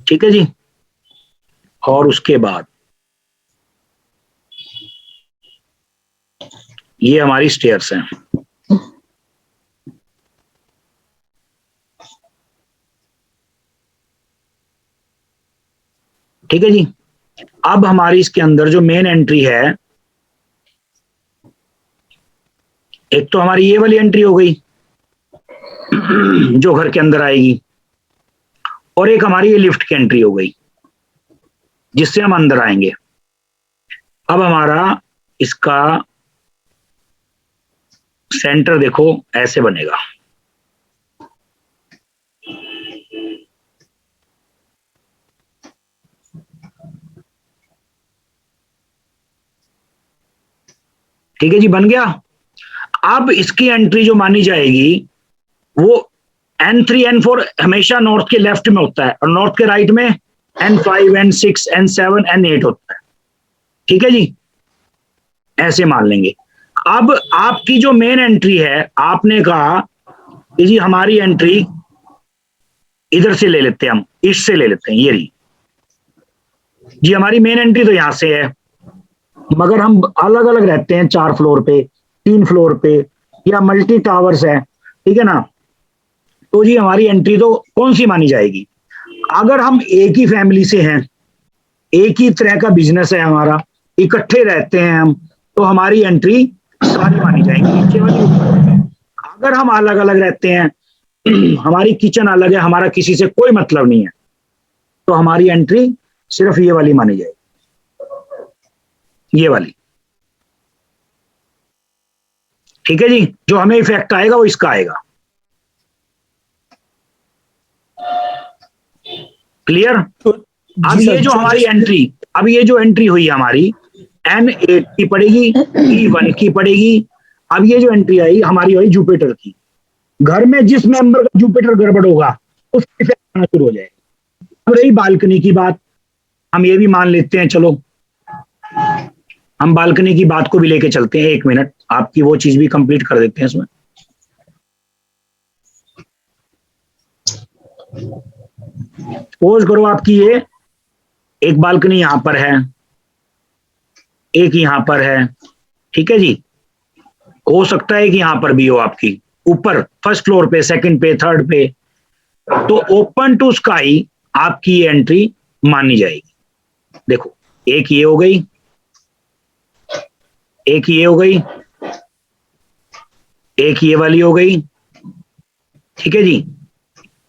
ठीक है जी। और उसके बाद ये हमारी स्टेयर्स हैं, ठीक है जी। अब हमारी इसके अंदर जो मेन एंट्री है, एक तो हमारी ये वाली एंट्री हो गई जो घर के अंदर आएगी, और एक हमारी ये लिफ्ट की एंट्री हो गई जिससे हम अंदर आएंगे। अब हमारा इसका सेंटर देखो ऐसे बनेगा, ठीक है जी, बन गया। अब इसकी एंट्री जो मानी जाएगी वो N3 N4 हमेशा नॉर्थ के लेफ्ट में होता है और नॉर्थ के राइट में N5 N6 N7 N8 होता है, ठीक है जी। ऐसे मान लेंगे। अब आपकी जो मेन एंट्री है, आपने कहा कि जी हमारी एंट्री इधर से ले लेते हैं, हम इससे ले लेते हैं, ये रही जी हमारी मेन एंट्री। तो यहां से है, मगर हम अलग अलग रहते हैं, 4 फ्लोर पे, 3 फ्लोर पे, या मल्टी टावर्स है, ठीक है ना। तो जी हमारी एंट्री तो कौन सी मानी जाएगी? अगर हम एक ही फैमिली से हैं, एक ही तरह का बिजनेस है हमारा, इकट्ठे रहते हैं हम, तो हमारी एंट्री सारी मानी जाएगी, नीचे वाली ऊपर वाली। अगर हम अलग अलग रहते हैं, हमारी किचन अलग है, हमारा किसी से कोई मतलब नहीं है, तो हमारी एंट्री सिर्फ ये वाली मानी जाएगी, ये वाली, ठीक है जी। जो हमें इफेक्ट आएगा वो इसका आएगा। क्लियर? अब ये जो हमारी एंट्री, अब ये जो एंट्री हुई हमारी N8 की पड़ेगी, E1 की पड़ेगी। अब ये जो एंट्री आई हमारी हुई जुपिटर की। घर में जिस मेंबर का जुपिटर गड़बड़ होगा उसकी इफेक्ट आना शुरू हो जाएगा। अब रही बालकनी की बात, हम ये भी मान लेते हैं, चलो हम बालकनी की बात को भी लेके चलते हैं। 1 मिनट, आपकी वो चीज भी कंप्लीट कर देते हैं इसमें। सपोज करो आपकी ये एक बालकनी यहां पर है, एक यहां पर है, ठीक है जी। हो सकता है कि यहां पर भी हो आपकी, ऊपर फर्स्ट फ्लोर पे, सेकंड पे, थर्ड पे। तो ओपन टू स्काई आपकी ये एंट्री मानी जाएगी। देखो, एक ये हो गई, एक ये हो गई, एक ये वाली हो गई, ठीक है जी।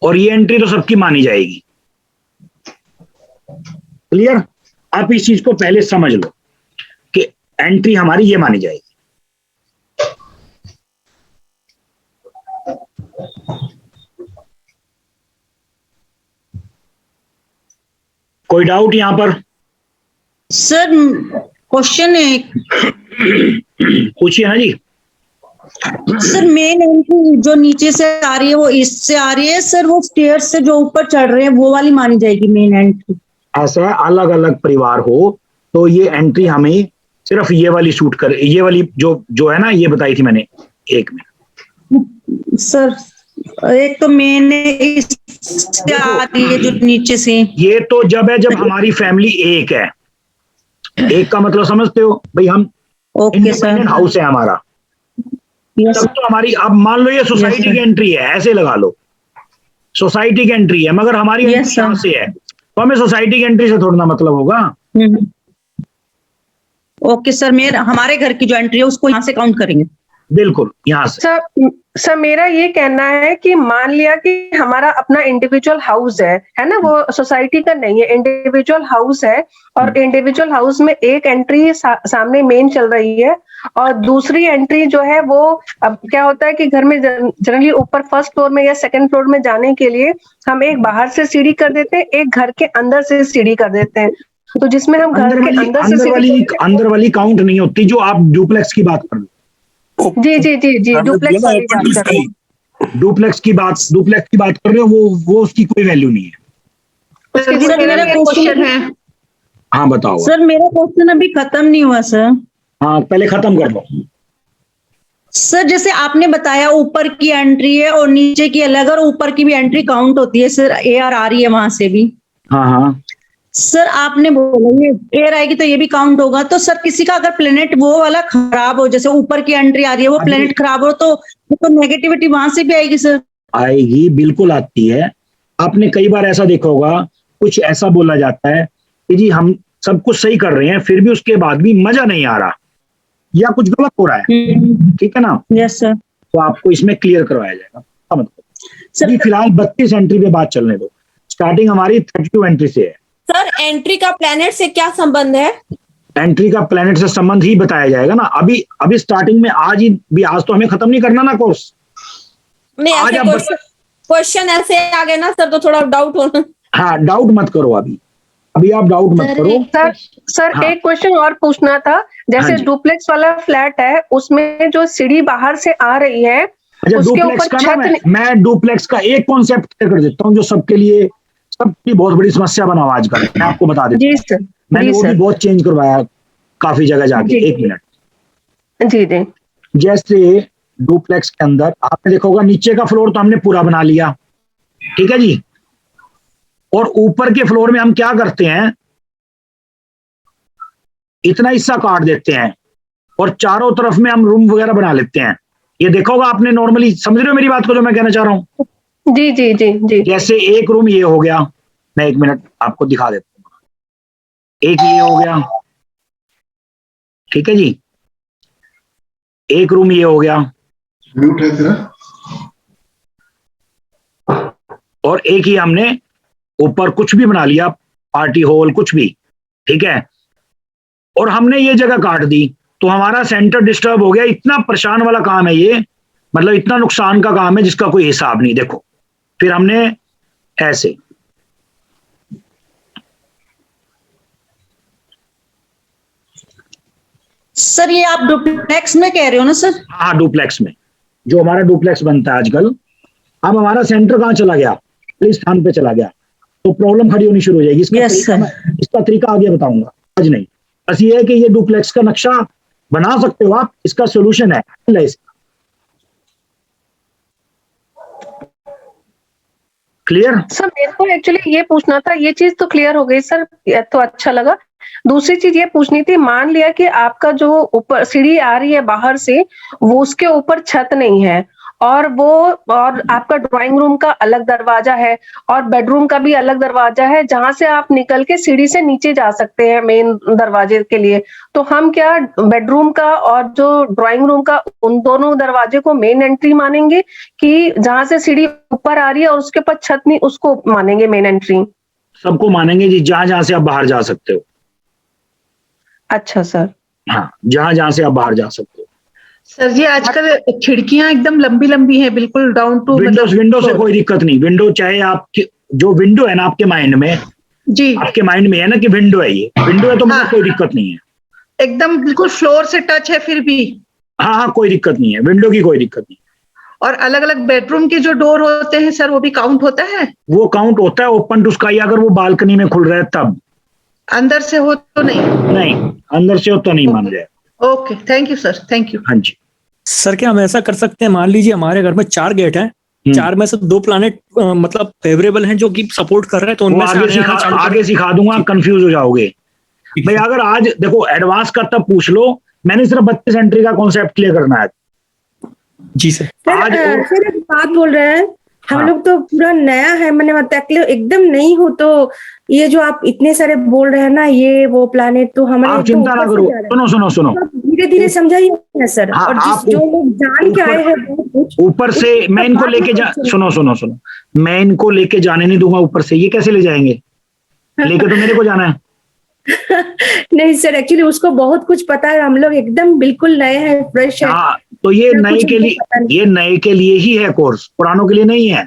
और ये एंट्री तो सबकी मानी जाएगी। क्लियर? आप इस चीज को पहले समझ लो कि एंट्री हमारी ये मानी जाएगी। कोई डाउट यहाँ पर? सर क्वेश्चन है, पूछिए ना जी। सर मेन एंट्री जो नीचे से आ रही है वो ईस्ट से आ रही है सर, वो स्टेयर्स से जो ऊपर चढ़ रहे हैं वो वाली मानी जाएगी मेन एंट्री? ऐसा है, अलग अलग परिवार हो तो ये एंट्री हमें सिर्फ ये वाली शूट कर, ये वाली जो है ना, ये बताई थी मैंने। एक मिनट सर, एक तो मेन ईस्ट से आ रही है जो नीचे से, ये तो जब हमारी फैमिली एक है। एक का मतलब समझते हो भाई, हम इंडिपेंडेंट हाउस है हमारा, तब तो हमारी, अब मान लो ये सोसाइटी की एंट्री है, ऐसे लगा लो सोसाइटी की एंट्री है, मगर हमारी एंट्री यहाँ से है तो हमें सोसाइटी की एंट्री से थोड़ा ना मतलब होगा। ओके सर, हमारे घर की जो एंट्री है उसको यहाँ से काउंट करेंगे? बिल्कुल, यहाँ से। सर मेरा ये कहना है कि मान लिया कि हमारा अपना इंडिविजुअल हाउस है ना, वो सोसाइटी का नहीं है, इंडिविजुअल हाउस है, और इंडिविजुअल हाउस में एक एंट्री सामने मेन चल रही है और दूसरी एंट्री जो है वो, अब क्या होता है कि घर में जनरली ऊपर फर्स्ट फ्लोर में या सेकंड फ्लोर में जाने के लिए हम एक बाहर से सीढ़ी कर देते हैं, एक घर के अंदर से सीढ़ी कर देते हैं, तो जिसमें हम घर के अंदर वाली काउंट नहीं होती, जो आप डुप्लेक्स की बात कर रहे हो। जी डुप्लेक्स वाली बात कर रहे हो। डुप्लेक्स की बात कर रहे हो, वो उसकी कोई वैल्यू नहीं है। सर मेरा क्वेश्चन है, हाँ बताओ सर। मेरा क्वेश्चन अभी खत्म नहीं हुआ सर। हाँ, पहले खत्म कर लो सर। जैसे आपने बताया ऊपर की एंट्री है और नीचे की अलग, और ऊपर की भी एंट्री काउंट होती है सर, एआर आ रही है वहां से भी। हाँ सर आपने बोला ये एयर आएगी तो ये भी काउंट होगा, तो सर किसी का अगर प्लेनेट वो वाला खराब हो, जैसे ऊपर की एंट्री आ रही है वो प्लेनेट खराब हो, तो नेगेटिविटी वहां से भी आएगी सर? आएगी, बिल्कुल आती है। आपने कई बार ऐसा देखा होगा, कुछ ऐसा बोला जाता है कि जी हम सब कुछ सही कर रहे हैं फिर भी उसके बाद भी मजा नहीं आ रहा या कुछ गलत हो रहा है, ठीक है ना? Yes sir. तो आपको इसमें क्लियर करवाया जाएगा। मतलब फिलहाल 32 एंट्री पे बात चलने दो, स्टार्टिंग हमारी 32 एंट्री से है। सर एंट्री का प्लेनेट से क्या संबंध है? एंट्री का प्लेनेट से संबंध ही बताया जाएगा ना। अभी स्टार्टिंग में आज तो हमें खत्म नहीं करना ना कोर्स। नहीं, ऐसे क्वेश्चन ऐसे आ गए ना सर, तो थोड़ा डाउट होना। हाँ, डाउट मत करो, अभी आप डाउट मत करो। सर हाँ। एक क्वेश्चन और पूछना था, जैसे डुप्लेक्स वाला फ्लैट है उसमें जो सीढ़ी बाहर से आ रही है, उसके ऊपर छत। मैं डुप्लेक्स का एक कॉन्सेप्ट कर देता हूँ जो सबकी बहुत बड़ी समस्या बना हुआ आजकल, मैं आपको बता देता हूँ। जी सर, मैंने वो भी बहुत चेंज करवाया काफी जगह जाके। एक मिनट जी। जैसे डुप्लेक्स के अंदर आपने देखा होगा, नीचे का फ्लोर तो हमने पूरा बना लिया, ठीक है जी, और ऊपर के फ्लोर में हम क्या करते हैं, इतना हिस्सा काट देते हैं और चारों तरफ में हम रूम वगैरह बना लेते हैं। ये देखा होगा आपने, नॉर्मली समझ रहे हो मेरी बात को जो मैं कहना चाह रहा हूँ? जी। जैसे एक रूम ये हो गया, मैं एक मिनट आपको दिखा देता हूँ। एक ये हो गया, ठीक है जी, एक रूम ये हो गया, म्यूट है तेरा, और एक ही हमने ऊपर कुछ भी बना लिया, पार्टी हॉल कुछ भी, ठीक है, और हमने ये जगह काट दी तो हमारा सेंटर डिस्टर्ब हो गया। इतना परेशान वाला काम है ये, मतलब इतना नुकसान का काम है जिसका कोई हिसाब नहीं। देखो फिर हमने ऐसे, सर ये आप डुप्लेक्स में कह रहे हो ना सर? हाँ, डुप्लेक्स में जो हमारा डुप्लेक्स बनता है आजकल, अब हमारा सेंटर कहाँ चला गया, इस स्थान पे चला गया, तो प्रॉब्लम खड़ी होनी शुरू हो जाएगी। इसका तरीका आगे बताऊंगा, आज नहीं। बस ये है कि ये डुप्लेक्स का नक्शा बना सकते हो आप, इसका सोल्यूशन है इसका। क्लियर? सर मेरे को एक्चुअली ये पूछना था, ये चीज तो क्लियर हो गई सर, तो अच्छा लगा। दूसरी चीज ये पूछनी थी, मान लिया कि आपका जो ऊपर सीढ़ी आ रही है बाहर से, वो उसके ऊपर छत नहीं है, और आपका ड्राइंग रूम का अलग दरवाजा है और बेडरूम का भी अलग दरवाजा है, जहां से आप निकल के सीढ़ी से नीचे जा सकते हैं मेन दरवाजे के लिए, तो हम क्या बेडरूम का और जो ड्राइंग रूम का उन दोनों दरवाजे को मेन एंट्री मानेंगे, कि जहां से सीढ़ी ऊपर आ रही है और उसके ऊपर छत नहीं, उसको मानेंगे मेन एंट्री? सबको मानेंगे जी, जहां से आप बाहर जा सकते हो। अच्छा सर। हाँ, जहां से आप बाहर जा सकते हो। सर जी आजकल खिड़कियां एकदम लंबी लंबी है, बिल्कुल डाउन टू विंडो से कोई दिक्कत नहीं। विंडो चाहे आपके, जो विंडो है ना आपके माइंड में, जी आपके माइंड में है ना कि विंडो है, ये विंडो है तो मतलब कोई दिक्कत नहीं है, एकदम बिल्कुल फ्लोर से टच है फिर भी। हाँ हाँ कोई दिक्कत नहीं है, विंडो की कोई दिक्कत नहीं। और अलग अलग बेडरूम के जो डोर होते हैं सर वो भी काउंट होता है? वो काउंट होता है ओपन टू स्काई, अगर वो बालकनी में खुल रहा है तब। अंदर से हो तो नहीं? नहीं, अंदर से हो तो नहीं माना जाएगा। Okay, thank you sir, thank you. हाँ जी सर क्या हम ऐसा कर सकते हैं, मान लीजिए हमारे घर में 4 गेट हैं, 4 में से 2 प्लैनेट मतलब फेवरेबल हैं जो कि सपोर्ट कर रहे हैं, तो उनमें से आगे सिखा दूंगा, कंफ्यूज हो जाओगे भाई। अगर आज देखो एडवांस का तब पूछ लो, मैंने सिर्फ 32 एंट्री का कॉन्सेप्ट क्लियर करना है। जी सर। आज सर एक बात बोल रहे हैं, हम हाँ। लोग तो पूरा नया है, मैंने मतलब एकदम नहीं हो, तो ये जो आप इतने सारे बोल रहे हैं ना, ये वो प्लैनेट, तो हमारे आप चिंता ना करो, सुनो धीरे धीरे समझाइए ना सर। हाँ, और आप जो लोग जान के आए हैं बहुत कुछ, ऊपर से मैं इनको लेके सुनो, मैं इनको लेके जाने नहीं दूंगा ऊपर से, ये कैसे ले जाएंगे? लेके तो मेरे को जाना है। नहीं सर, एक्चुअली उसको बहुत कुछ पता है, हम लोग एकदम बिल्कुल नए हैं, फ्रेश है। हाँ, तो ये नए के लिए ही है कोर्स, पुरानों के लिए नहीं है।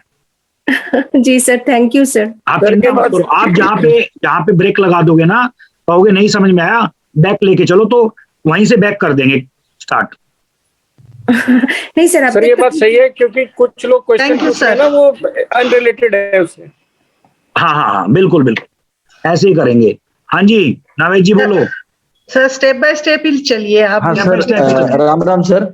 जी सर, थैंक यू सर। आप चिंता मत करो, आप जहाँ पे ब्रेक लगा दोगे ना, कहोगे नहीं समझ में आया, बैक लेके चलो, तो वहीं से बैक कर देंगे स्टार्ट। नहीं सर, सर ये बात सही है, क्योंकि कुछ लोग क्वेश्चन पूछते हैं ना वो अनरिलेटेड है उससे। हाँ बिल्कुल ऐसे ही करेंगे। हाँ जी नावेद जी बोलो। सर स्टेप बाय स्टेप ही चलिए आप। हाँ सर, राम राम सर।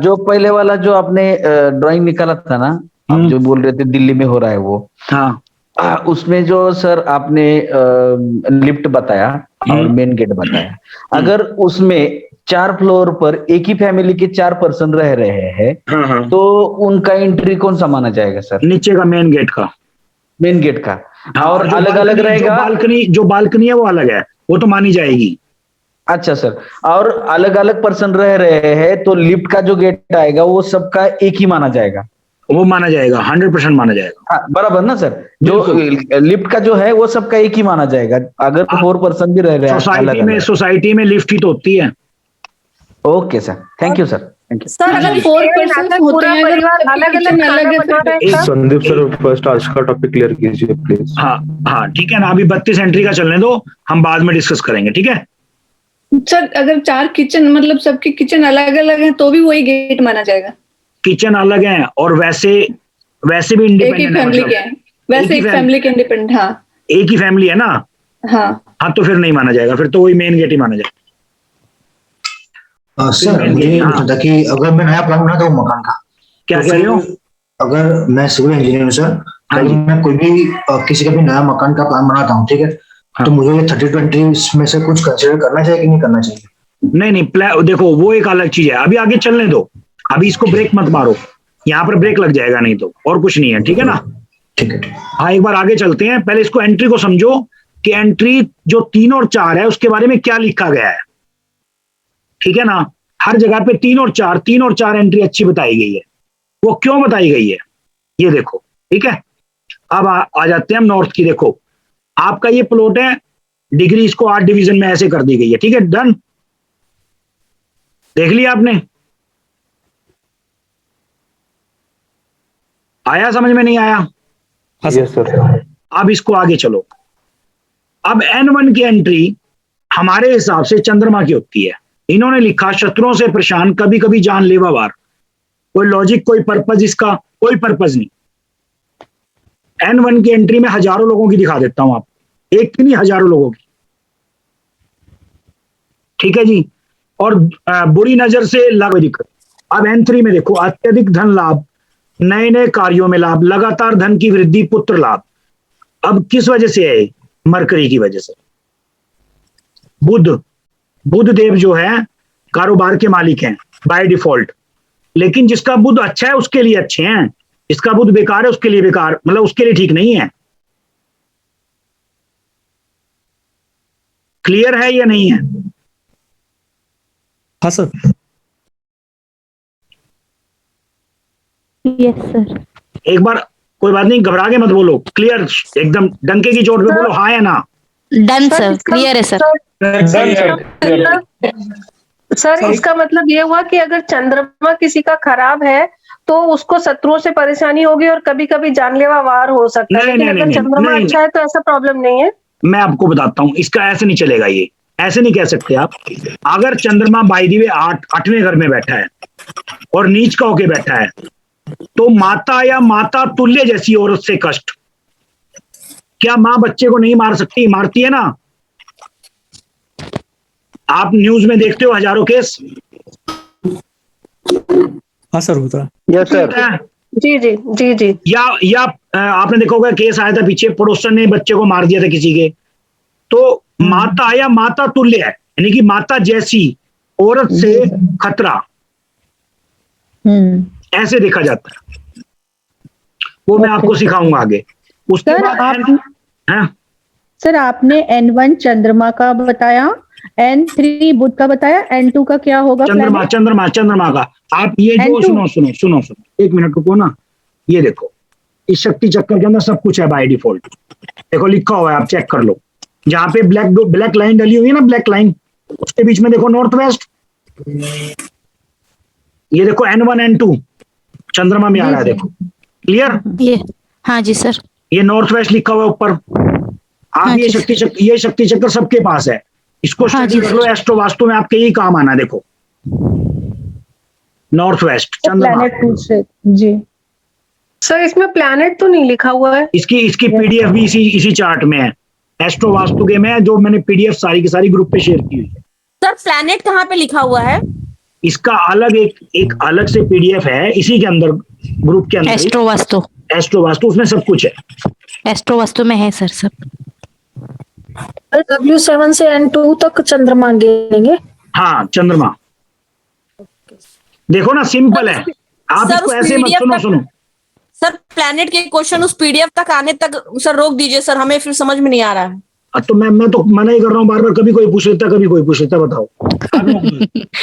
जो पहले वाला जो आपने ड्राइंग निकाला था ना, आप जो बोल रहे थे दिल्ली में हो रहा है वो, हाँ उसमें जो सर आपने लिफ्ट बताया और मेन गेट बताया, अगर उसमें 4 फ्लोर पर एक ही फैमिली के 4 पर्सन रह रहे हैं, तो उनका एंट्री कौन सा माना जाएगा सर? नीचे का मेन गेट का और अलग अलग रहेगा। जो बालकनी है वो अलग है, वो तो मानी जाएगी। अच्छा सर, और अलग अलग पर्सन रह रहे हैं तो लिफ्ट का जो गेट आएगा वो सबका एक ही माना जाएगा? वो माना जाएगा, 100% माना जाएगा। हाँ बराबर ना सर, जो लिफ्ट का जो है वो सबका एक ही माना जाएगा, अगर 4 पर्सन भी रह रहे हैं सोसाइटी में लिफ्ट ही तो होती है। Okay sir, thank you sir, thank you sir. अगर 4 पर्सन होते हैं, संदीप सर फर्स्ट आज का टॉपिक क्लियर कीजिए प्लीज। हाँ ठीक है ना, अभी 32 एंट्री का चलने दो, हम बाद में डिस्कस करेंगे, ठीक है सर? अगर 4 किचन मतलब सबके किचन अलग अलग हैं तो भी वही गेट माना जाएगा? किचन अलग है और वैसे भी इंडिपेंडेंट, एक ही फैमिली के हैं, वैसे एक फैमिली के इंडिपेंडेंट। हाँ एक ही फैमिली है ना। हाँ तो फिर नहीं माना जाएगा, फिर तो वही मेन गेट ही माना जाएगा। सर मुझे ये पूछना था कि अगर मैं नया प्लान बनाता हूँ मकान का, क्या कह रहे हो? अगर मैं सिविल इंजीनियर हूँ सर, अगर मैं कोई भी किसी का भी नया मकान का प्लान बनाता हूँ, ठीक है, तो मुझे ये 32 में से कुछ कंसिडर करना चाहिए कि नहीं करना चाहिए? नहीं देखो वो एक अलग चीज है, अभी आगे चलने दो, अभी इसको ब्रेक मत मारो, यहाँ पर ब्रेक लग जाएगा नहीं तो, और कुछ नहीं है, ठीक है ना? ठीक है। हाँ एक बार आगे चलते हैं, पहले इसको एंट्री को समझो कि एंट्री जो 3 और 4 है उसके बारे में क्या लिखा गया है, ठीक है ना? हर जगह पे 3 और 4 एंट्री अच्छी बताई गई है। वो क्यों बताई गई है ये देखो, ठीक है? अब आ जाते हैं हम नॉर्थ की। देखो आपका ये प्लॉट है, डिग्री इसको 8 डिवीजन में ऐसे कर दी गई है, ठीक है, डन, देख लिया आपने? आया समझ में? नहीं आया? Yes sir. अब इसको आगे चलो। अब N1 की एंट्री हमारे हिसाब से चंद्रमा की होती है। इन्होंने लिखा शत्रुओं से परेशान, कभी कभी जानलेवा वार। कोई लॉजिक, कोई पर्पज, इसका कोई पर्पज नहीं। N1 की एंट्री में हजारों लोगों की दिखा देता हूं आपको, एक की नहीं, हजारों लोगों की, ठीक है जी? और बुरी नजर से कोई दिक्कत। अब N3 में देखो, अत्यधिक धन लाभ, नए नए कार्यों में लाभ, लगातार धन की वृद्धि, पुत्र लाभ। अब किस वजह से है? मरकरी की वजह से। बुध देव जो है कारोबार के मालिक हैं बाय डिफॉल्ट, लेकिन जिसका बुध अच्छा है उसके लिए अच्छे हैं, जिसका बुध बेकार है उसके लिए बेकार, मतलब उसके लिए ठीक नहीं है। क्लियर है या नहीं है? हाँ सर। Yes sir. एक बार कोई बात नहीं, घबरा के मत बोलो, क्लियर एकदम डंके की चोट पे बोलो, हाँ या ना? डन सर, क्लियर है सर। सर इसका मतलब ये हुआ कि अगर चंद्रमा किसी का खराब है तो उसको शत्रुओं से परेशानी होगी और कभी कभी जानलेवा वार हो सकता है। नहीं, लेकिन नहीं, अगर नहीं, चंद्रमा नहीं, अच्छा है तो ऐसा प्रॉब्लम नहीं है। मैं आपको बताता हूं, इसका ऐसे नहीं चलेगा, ये ऐसे नहीं कह सकते आप। अगर चंद्रमा बाय द वे 8वें घर में बैठा है और नीच का होके बैठा है, तो माता या माता तुल्य जैसी औरत से कष्ट, क्या मां बच्चे को नहीं मार सकती? मारती है ना। आप न्यूज में देखते हो हजारों केस। हाँ सर, होता है। Yes sir. जी जी जी जी। या आपने देखा होगा केस आया था पीछे, पड़ोसन ने बच्चे को मार दिया था किसी के। तो माता या माता तुल्य है, यानी कि माता जैसी औरत से खतरा, ऐसे देखा जाता है। वो मैं आपको सिखाऊंगा आगे। उसके सर, बाद सर आपने N1 चंद्रमा का बताया, N3 बुध का बताया, N2 का क्या होगा? चंद्रमा का आप ये जो सुनो, एक मिनट रुको ना। ये देखो, इस शक्ति चक्कर के अंदर सब कुछ है बाय डिफॉल्ट। देखो लिखा हुआ है, आप चेक कर लो। जहां पे ब्लैक लाइन डली हुई है ना, ब्लैक लाइन, उसके बीच में देखो नॉर्थ वेस्ट। ये देखो N1 N2 चंद्रमा में आ रहा है, देखो क्लियर? हाँ जी सर। ये नॉर्थ वेस्ट लिखा हुआ है ऊपर। आप ये शक्ति चक्कर सबके पास है, इसको स्टडी कर लो। एस्ट्रो वास्तु में आपके यही काम आना। देखो नॉर्थ वेस्ट चंद्रमा जी सर, इसमें प्लैनेट तो नहीं लिखा हुआ है। इसकी पीडीएफ भी इसी चार्ट में है, एस्ट्रो वास्तु के में, जो मैंने पीडीएफ सारी की सारी ग्रुप पे शेयर की हुई है। सर प्लैनेट कहाँ पे लिखा हुआ है? इसका अलग एक अलग से पीडीएफ है, इसी के अंदर ग्रुप के अंदर। एस्ट्रो वास्तु उसमें सब कुछ है। एस्ट्रो वास्तु में है सर सब। W7 से N2 तक चंद्रमा गिनेंगे। हाँ चंद्रमा, देखो ना सिंपल है। आप इसको ऐसे मत सुनो। सर प्लैनेट के क्वेश्चन उस पीडीएफ तक आने तक सर रोक दीजिए सर, हमें फिर समझ में नहीं आ रहा है। तो मैं तो मना ही कर रहा हूँ बार बार। कभी कोई पूछ लेता, कभी कोई पूछ लेता, बताओ।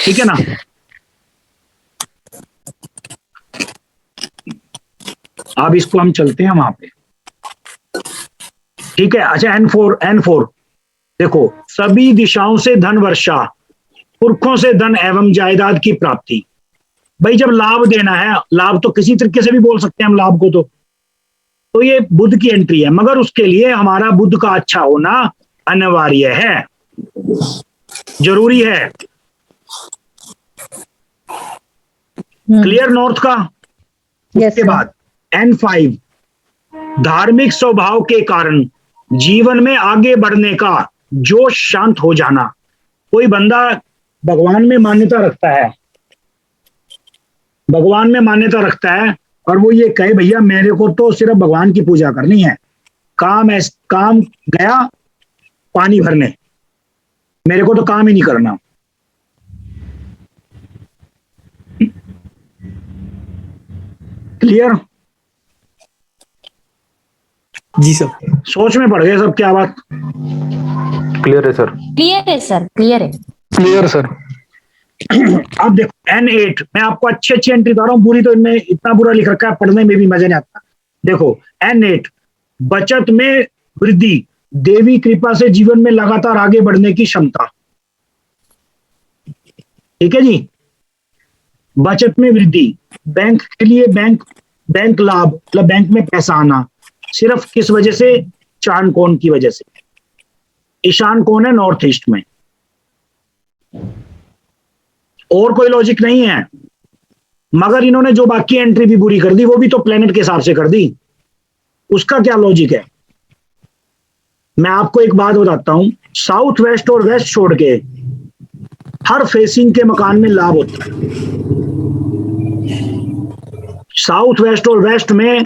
ठीक है ना? अब इसको हम चलते हैं वहां पे, ठीक है? अच्छा N4 देखो, सभी दिशाओं से धन वर्षा, पुरखों से धन एवं जायदाद की प्राप्ति। भाई जब लाभ देना है, लाभ तो किसी तरीके से भी बोल सकते हैं हम लाभ को, तो ये बुध की एंट्री है, मगर उसके लिए हमारा बुध का अच्छा होना अनिवार्य है, जरूरी है। क्लियर नॉर्थ का? उसके बाद N5 धार्मिक स्वभाव के कारण जीवन में आगे बढ़ने का जोश शांत हो जाना। कोई बंदा भगवान में मान्यता रखता है और वो ये कहे भैया मेरे को तो सिर्फ भगवान की पूजा करनी है, काम गया पानी भरने, मेरे को तो काम ही नहीं करना। क्लियर? जी सर। सोच में पड़ गए सब, क्या बात? क्लियर है सर। Clear sir. अब देखो N8, मैं आपको अच्छी एंट्री बता रहा हूँ, पूरी तो इनमें इतना बुरा लिख रखा है, पढ़ने में भी मजा नहीं आता। देखो N8 बचत में वृद्धि, देवी कृपा से जीवन में लगातार आगे बढ़ने की क्षमता। ठीक है जी? बचत में वृद्धि, बैंक के लिए बैंक लाभ, मतलब बैंक में पैसा आना, सिर्फ किस वजह से? चांद कोण की वजह से। ईशान कोण है नॉर्थ ईस्ट में, और कोई लॉजिक नहीं है। मगर इन्होंने जो बाकी एंट्री भी पूरी कर दी, वो भी तो प्लेनेट के हिसाब से कर दी, उसका क्या लॉजिक है? मैं आपको एक बात बताता हूं, साउथ वेस्ट और वेस्ट छोड़ के हर फेसिंग के मकान में लाभ होता है। साउथ वेस्ट और वेस्ट में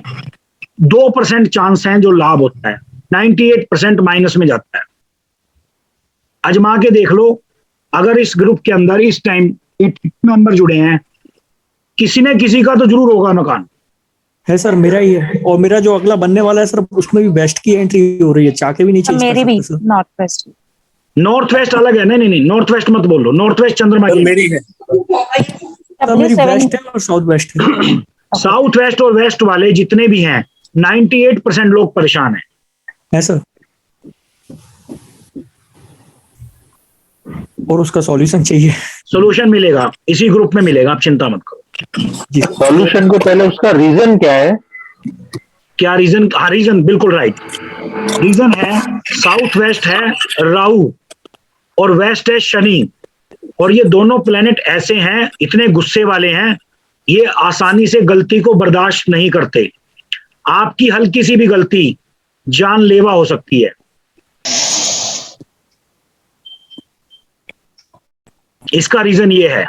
2% चांस हैं जो लाभ होता है, 98% माइनस में जाता है। आजमा के देख लो, अगर इस ग्रुप के अंदर इस टाइम 80 मेंबर जुड़े हैं, किसी ने किसी का तो जरूर होगा मकान। है सर, मेरा ही है, और मेरा जो अगला बनने वाला है सर, उसमें भी वेस्ट की एंट्री हो रही है, चाके भी नहीं चेंज मेरी भी नॉर्थ वेस्ट अलग है। नहीं, नॉर्थ वेस्ट मत बोलो, नॉर्थ वेस्ट चंद्रमा की मेरी है। मेरी वेस्ट है और साउथ वेस्ट है। साउथ वेस्ट और वेस्ट वाले जितने भी हैं, 98% लोग परेशान हैं। है सर, और उसका सॉल्यूशन चाहिए। सॉल्यूशन मिलेगा, इसी ग्रुप में मिलेगा, आप चिंता मत करो। सॉल्यूशन को पहले उसका रीजन क्या है? क्या रीजन? हाँ, रीजन बिल्कुल राइट। रीजन है साउथ वेस्ट है राहु और वेस्ट है शनि, और ये दोनों प्लेनेट ऐसे हैं, इतने गुस्से वाले हैं, ये आसानी से गलती को बर्दाश्त नहीं करते। आपकी हल्की सी भी गलती जानलेवा हो सकती है। इसका रीजन ये है।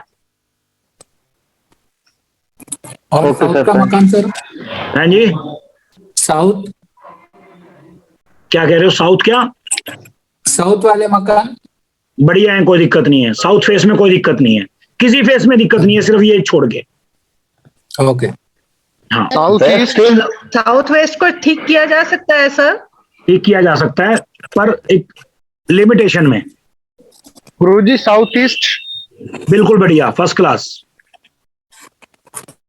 और साउथ का मकान सर? हाँ जी, साउथ क्या कह रहे हो? साउथ क्या? साउथ वाले मकान बढ़िया है, कोई दिक्कत नहीं है। साउथ फेस में कोई दिक्कत नहीं है, किसी फेस में दिक्कत नहीं है, सिर्फ ये छोड़ के। ओके। हाँ, साउथ वेस्ट को ठीक किया जा सकता है सर? ठीक किया जा सकता है, पर एक लिमिटेशन में। गुरुजी साउथ ईस्ट बिल्कुल बढ़िया, फर्स्ट क्लास।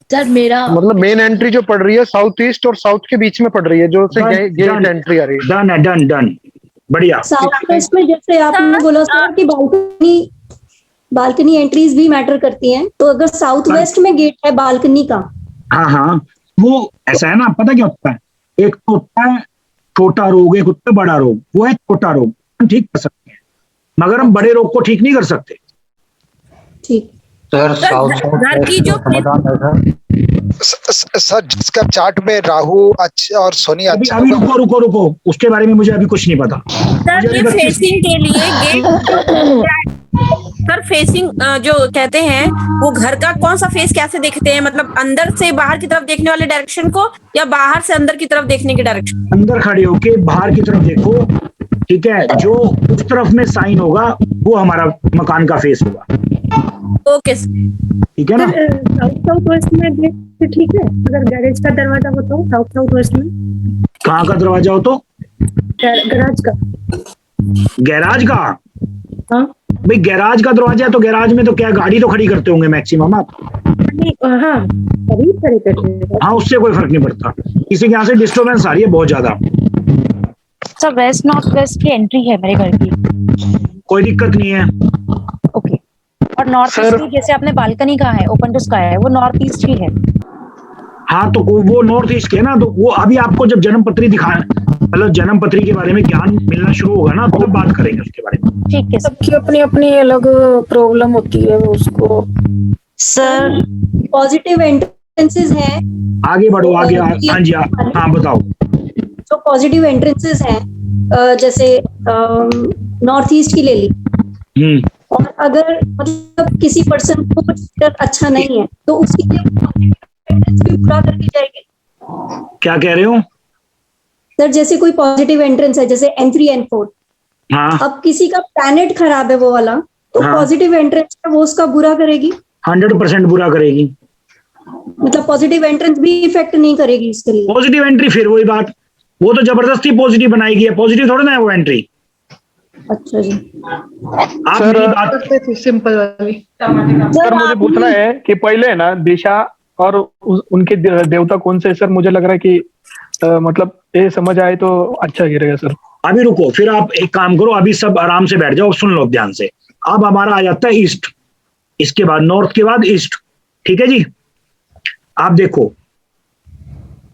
सर मेरा मतलब मेन एंट्री जो पड़ रही है साउथ ईस्ट और साउथ के बीच में पड़ रही है, जो से गेट एंट्री आ रही है। डन है, डन डन, बढ़िया। साउथ वेस्ट में जैसे आपने बोला सर कि बालकनी एंट्रीज भी मैटर करती हैं, तो अगर साउथ वेस्ट में गेट है बालकनी का। हाँ हाँ, वो ऐसा है ना, पता क्या होता है, एक तो होता है छोटा रोग, एक होता है बड़ा रोग। वो है छोटा रोग, हम ठीक कर सकते हैं, मगर हम बड़े रोग को ठीक नहीं कर सकते। ठीक सर, घर की जो सर जिसका चार्ट में राहु अच्छा और शनि अच्छा, अभी रुको, उसके बारे में मुझे अभी कुछ नहीं पता। सर ये फेसिंग के लिए गेट सर, फेसिंग जो कहते हैं वो घर का कौन सा फेस कैसे देखते हैं? मतलब अंदर से बाहर की तरफ देखने वाले डायरेक्शन को, या बाहर से अंदर की तरफ देखने की डायरेक्शन? अंदर खड़े होके बाहर की तरफ देखो, ठीक है? जो उस तरफ में साइन होगा वो हमारा मकान का फेस होगा। ओके, ठीक है ना? साउथ वेस्ट में गेट ठीक है, अगर गैरेज का दरवाजा हो तो साउथ वेस्ट में। कहाँ का दरवाजा हो तो? गैराज का। गैराज का? हाँ भाई, गैराज का दरवाजा है तो गैराज में तो क्या गाड़ी तो खड़ी करते होंगे मैक्सिमम आप? हाँ, खड़ी करते हैं। हाँ, उससे कोई फर्क नहीं पड़ता। किसी के यहाँ से डिस्टर्बेंस आ रही है बहुत ज्यादा। सर वेस्ट नॉर्थ वेस्ट की एंट्री है मेरे घर की। कोई दिक्कत नहीं है। ओके। और नॉर्थ ईस्ट की, जैसे आपने बालकनी कहा है ओपन टू स्काई है, वो नॉर्थ ईस्ट की है। हाँ, तो वो नॉर्थ ईस्ट के है ना, तो वो अभी आपको जब जन्म पत्री दिखाएं, मतलब जन्म पत्री के बारे में ज्ञान मिलना शुरू होगा ना, तो बात करेंगे उसके बारे में। ठीक है। सबकी अपनी अपनी अलग प्रॉब्लम होती है उसको। सर पॉजिटिव एंट्रेंसेस हैं, आगे बढ़ो, आगे। हाँ जी, हाँ बताओ। जो पॉजिटिव एंट्रेंसेस हैं, जैसे नॉर्थ ईस्ट की ले ली, और अगर मतलब किसी पर्सन को कुछ अच्छा नहीं है तो उसके लिए एंट्रेंस भी पूरा करके जाएगी। क्या कह रहे हो सर? जैसे कोई पॉजिटिव एंट्रेंस है, जैसे N3 N4, हाँ, अब किसी का प्लैनेट खराब है वो वाला, तो हाँ, पॉजिटिव एंट्रेंस है वो उसका बुरा करेगी। 100% बुरा करेगी। मतलब पॉजिटिव एंट्रेंस भी इफेक्ट नहीं करेगी इसके लिए। पॉजिटिव एंट्री, फिर वही बात, वो तो जबरदस्ती पॉजिटिव बनाएगी, पॉजिटिव थोड़ा ना है वो एंट्री। अच्छा जी, आप मेरी बात सिंपल वाली। सर मुझे पूछना है कि पहले है ना दिशा और उनके देवता कौन से? सर मुझे लग रहा है कि मतलब ये समझ आए तो अच्छा गिरेगा सर। अभी रुको, फिर आप एक काम करो, अभी सब आराम से बैठ जाओ, सुन लो ध्यान से। अब हमारा आ जाता है ईस्ट, इसके बाद नॉर्थ के बाद ईस्ट, ठीक है जी? आप देखो,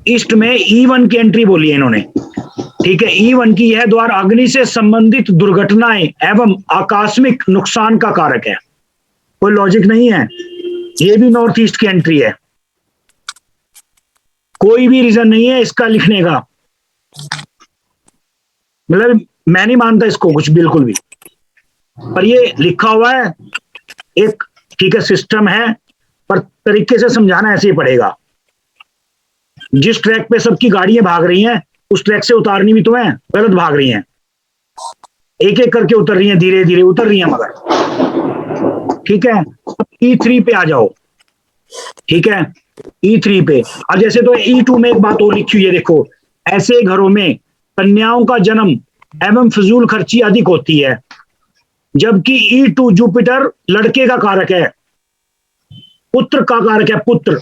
ईस्ट में E1 की एंट्री बोली है इन्होंने, ठीक है? E1 की यह द्वार अग्नि से संबंधित दुर्घटनाएं एवं आकस्मिक नुकसान का कारक है। कोई लॉजिक नहीं है, ये भी नॉर्थ ईस्ट की एंट्री है। कोई भी रीजन नहीं है इसका लिखने का, मतलब मैं नहीं मानता इसको कुछ बिल्कुल भी, पर ये लिखा हुआ है एक, ठीक है? सिस्टम है, पर तरीके से समझाना ऐसे ही पड़ेगा। जिस ट्रैक पे सबकी गाड़ियां भाग रही हैं उस ट्रैक से उतारनी भी तो है, गलत भाग रही हैं, एक एक करके उतर रही हैं, धीरे धीरे उतर रही हैं मगर, ठीक है? E3 पे आ जाओ, ठीक है? E3 पे अब जैसे तो E2 में एक बात और लिखी हुई है, देखो, ऐसे घरों में कन्याओं का जन्म एवं फिजूल खर्ची अधिक होती है, जबकि E2 जुपिटर लड़के का कारक है, पुत्र का कारक है, पुत्र।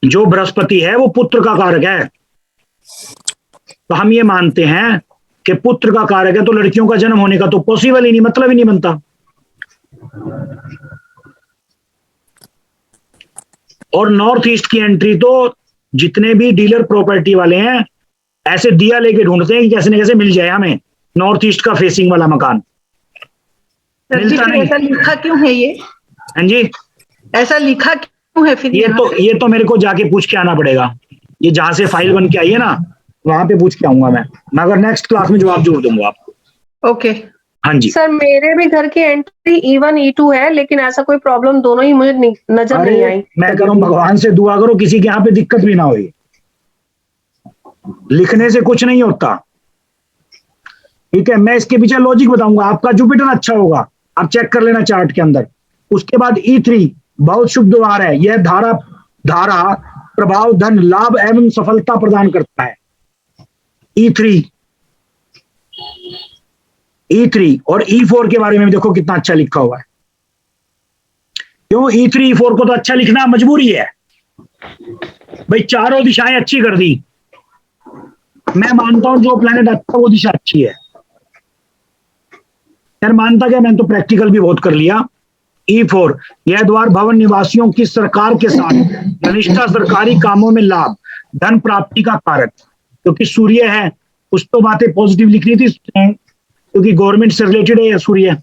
जो बृहस्पति है वो पुत्र का कारक है, तो हम ये मानते हैं कि पुत्र का कारक है तो लड़कियों का जन्म होने का तो पॉसिबल ही नहीं, मतलब ही नहीं बनता। और नॉर्थ ईस्ट की एंट्री तो जितने भी डीलर प्रॉपर्टी वाले हैं ऐसे दिया लेके ढूंढते हैं कि कैसे न कैसे मिल जाए हमें नॉर्थ ईस्ट का फेसिंग वाला मकान। मिलता नहीं। ऐसा लिखा क्यों है ये? हाँ जी, ऐसा लिखा क्यों है फिर? ये तो मेरे को जाके पूछ के आना पड़ेगा। ये जहां से फाइल बन के आई है ना वहां पे पूछ के आऊंगा मैं मगर नेक्स्ट क्लास में जवाब जरूर दूंगा आपको। ओके। हाँ जी सर मेरे भी घर की एंट्री E1 E2 है, लेकिन ऐसा कोई प्रॉब्लम दोनों ही मुझे नजर नहीं आई। मैं कह रहा हूँ भगवान से दुआ करो किसी के यहाँ पे दिक्कत भी ना हो। लिखने से कुछ नहीं होता, ठीक है। मैं इसके पीछे लॉजिक बताऊंगा। आपका जुपिटर अच्छा होगा, आप चेक कर लेना चार्ट के अंदर। उसके बाद E3 बहुत शुभ द्वार है। यह धारा प्रभाव धन लाभ एवं सफलता प्रदान करता है। E3 और E4 के बारे में देखो कितना अच्छा लिखा हुआ है। क्यों E3 E4 को तो अच्छा लिखना मजबूरी है भाई, चारों दिशाएं अच्छी कर दी। मैं मानता हूं जो प्लेनेट अच्छा वो दिशा अच्छी है। यार मानता क्या, मैंने तो प्रैक्टिकल भी बहुत कर लिया। E4 यह द्वार भवन निवासियों की सरकार के साथ घनिष्ठता सरकारी कामों में लाभ धन प्राप्ति का कारक, क्योंकि सूर्य है कुछ तो बातें पॉजिटिव लिखनी थी क्योंकि गवर्नमेंट से रिलेटेड है सूर्य।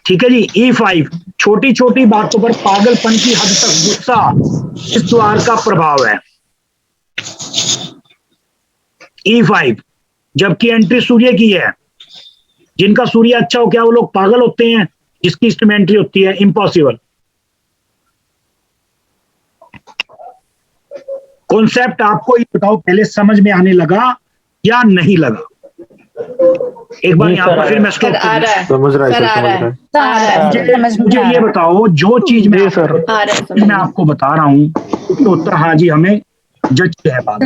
ठीक है जी। E5 छोटी छोटी बातों पर पागलपन की हद तक गुस्सा इस द्वार का प्रभाव है। E5 जबकि एंट्री सूर्य की है। जिनका सूर्य अच्छा हो क्या वो लोग पागल होते हैं? जिसकी इसमें एंट्री होती है इम्पॉसिबल। कॉन्सेप्ट आपको ये बताओ पहले समझ में आने लगा या नहीं लगा? एक बार यहाँ पर फिर मैं समझ रहा है। मुझे ये बताओ जो चीज मैं आपको बता रहा हूँ तो उत्तर हाँ जी हमें जज है बात।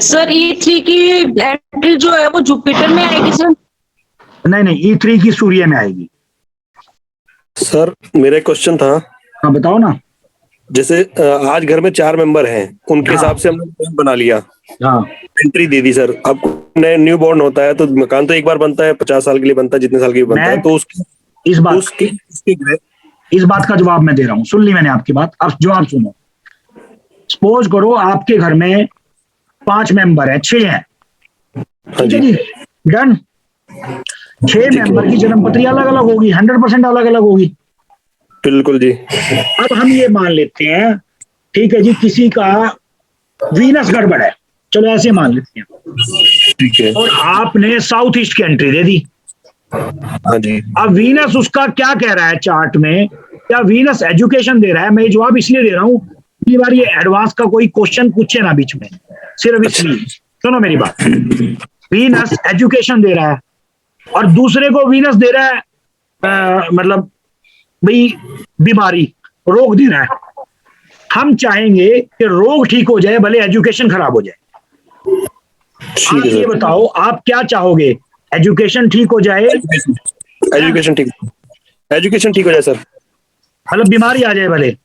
सर E3 की एंट्री जो है वो जुपिटर में आएगी सर? नहीं E3 की सूर्य में आएगी। सर मेरा एक क्वेश्चन था। हाँ बताओ ना। जैसे आज घर में 4 मेंबर हैं, उनके हिसाब से हमने प्लान बना लिया, एंट्री दे दी सर। अब न्यू बॉर्न होता है तो मकान तो एक बार बनता है, 50 साल के लिए बनता है, जितने साल के लिए बनता है। तो उसकी इस बात का जवाब मैं दे रहा हूँ। सुन ली मैंने आपकी बात, अब जवाब सुनो। सपोज करो आपके घर में 5 मेंबर है, 6 हैं, ठीक है जी, डन। 6 मेंबर की जन्मपत्री अलग अलग होगी, 100% अलग अलग होगी। बिल्कुल जी। अब हम ये मान लेते हैं, ठीक है जी, किसी का वीनस गड़बड़ है, चलो ऐसे मान लेते हैं, ठीक है। और आपने साउथ ईस्ट की एंट्री दे दी। हाँ जी। अब वीनस उसका क्या कह रहा है चार्ट में? क्या वीनस एजुकेशन दे रहा है? मैं ये जवाब इसलिए दे रहा हूं पहली बार ये एडवांस का कोई क्वेश्चन पूछे ना बीच में, सिर्फ इसलिए। सुनो मेरी बात, वीनस एजुकेशन दे रहा है और दूसरे को वीनस दे रहा है मतलब भाई बीमारी, रोग दे रहा है। हम चाहेंगे कि रोग ठीक हो जाए भले एजुकेशन खराब हो जाए। आप ये बताओ आप क्या चाहोगे, एजुकेशन ठीक हो जाए? एजुकेशन ठीक हो जाए सर, मतलब बीमारी आ जाए भले?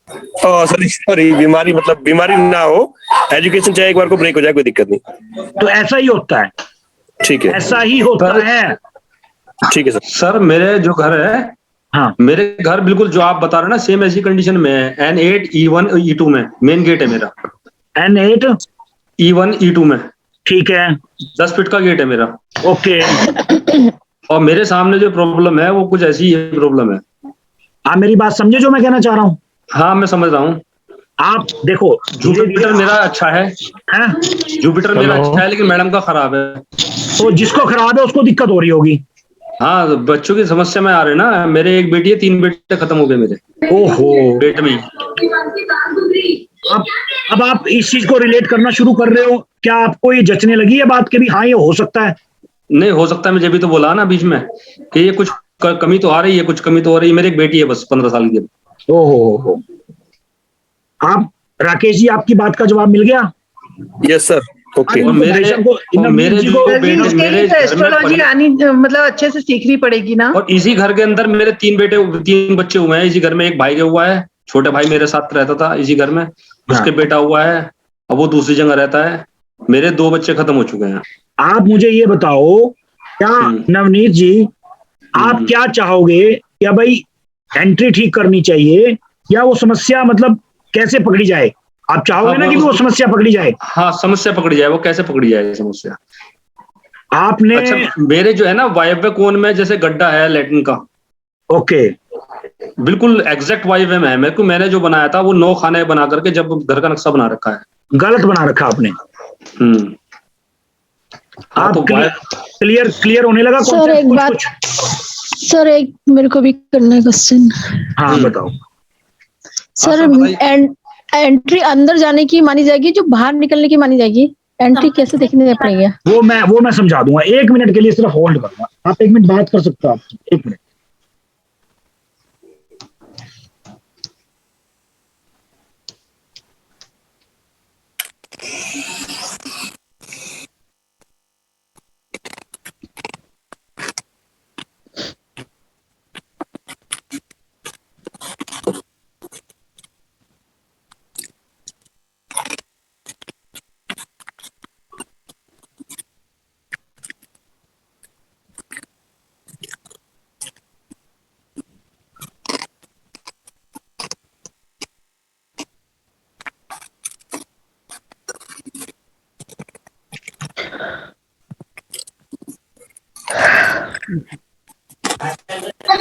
सॉरी बीमारी मतलब बीमारी ना हो, एजुकेशन चाहे एक बार को ब्रेक हो जाए कोई दिक्कत नहीं। तो ऐसा ही होता है। ठीक है, ऐसा ही होता है। ठीक है सर। सर मेरे जो घर है, हाँ मेरे घर बिल्कुल जो आप बता रहे हैं ना सेम ऐसी कंडीशन में है। N8 E1 E2 में मेन गेट है मेरा। N8 E1 E2 में, ठीक है, 10 फीट का गेट है मेरा। ओके। और मेरे सामने जो प्रॉब्लम है वो कुछ ऐसी ही प्रॉब्लम है। आप मेरी बात समझे जो मैं कहना चाह रहा हूँ? हाँ मैं समझ रहा हूँ। आप देखो जुपिटर मेरा अच्छा है, जुपिटर मेरा अच्छा है, लेकिन मैडम का खराब है। तो जिसको खराब है उसको दिक्कत हो रही होगी। हाँ बच्चों की समस्या में आ रहे ना। मेरे एक बेटी है, 3 बेटे खत्म हो गए मेरे। ओहो, पेट में। अब आप इस चीज को रिलेट करना शुरू कर रहे हो, क्या आपको ये जचने लगी है बात कि भी हाँ ये हो सकता है? नहीं हो सकता है, मुझे भी तो बोला ना बीच में कि ये कुछ कमी तो आ रही है, कुछ कमी तो हो रही है। मेरी एक बेटी है बस 15 साल की। ओहो, आप राकेश जी आपकी बात का जवाब मिल गया? Yes sir, okay. मेरे एस्ट्रोलॉजी आनी मतलब अच्छे से सीखनी पड़ेगी ना। और इसी घर के अंदर मेरे 3 बच्चे हुए हैं। इसी घर में एक भाई हुआ है, छोटे भाई मेरे साथ रहता था इसी घर में, उसके बेटा हुआ है, अब वो दूसरी जगह रहता है। मेरे 2 बच्चे खत्म हो चुके हैं। आप मुझे ये बताओ क्या नवनीत जी, आप क्या चाहोगे या भाई एंट्री ठीक करनी चाहिए, या वो समस्या मतलब कैसे पकड़ी जाए? आप चाहोगे ना कि वो समस्या पकड़ी जाए? हाँ, समस्या पकड़ी जाए, वो कैसे पकड़ी जाए समस्या? आपने अच्छा, मेरे जो है ना वायव्य कोण में जैसे गड्ढा है लैट्रिन का, ओके, बिल्कुल एग्जैक्ट वायव्य में है। मेरे को मैंने जो बनाया था वो 9 खाने बना करके जब घर का नक्शा बना रखा है, गलत बना रखा आपने। आप क्लियर होने लगा? सर एक बात, सर एक मेरे को भी करना है क्वेश्चन। हाँ बताओ सर। एंट्री अंदर जाने की मानी जाएगी, जो बाहर निकलने की मानी जाएगी? एंट्री कैसे देखने पड़ेगी? वो मैं समझा दूंगा। 1 मिनट के लिए सिर्फ होल्ड करूंगा, आप 1 मिनट बात कर सकते हो आप, 1 मिनट।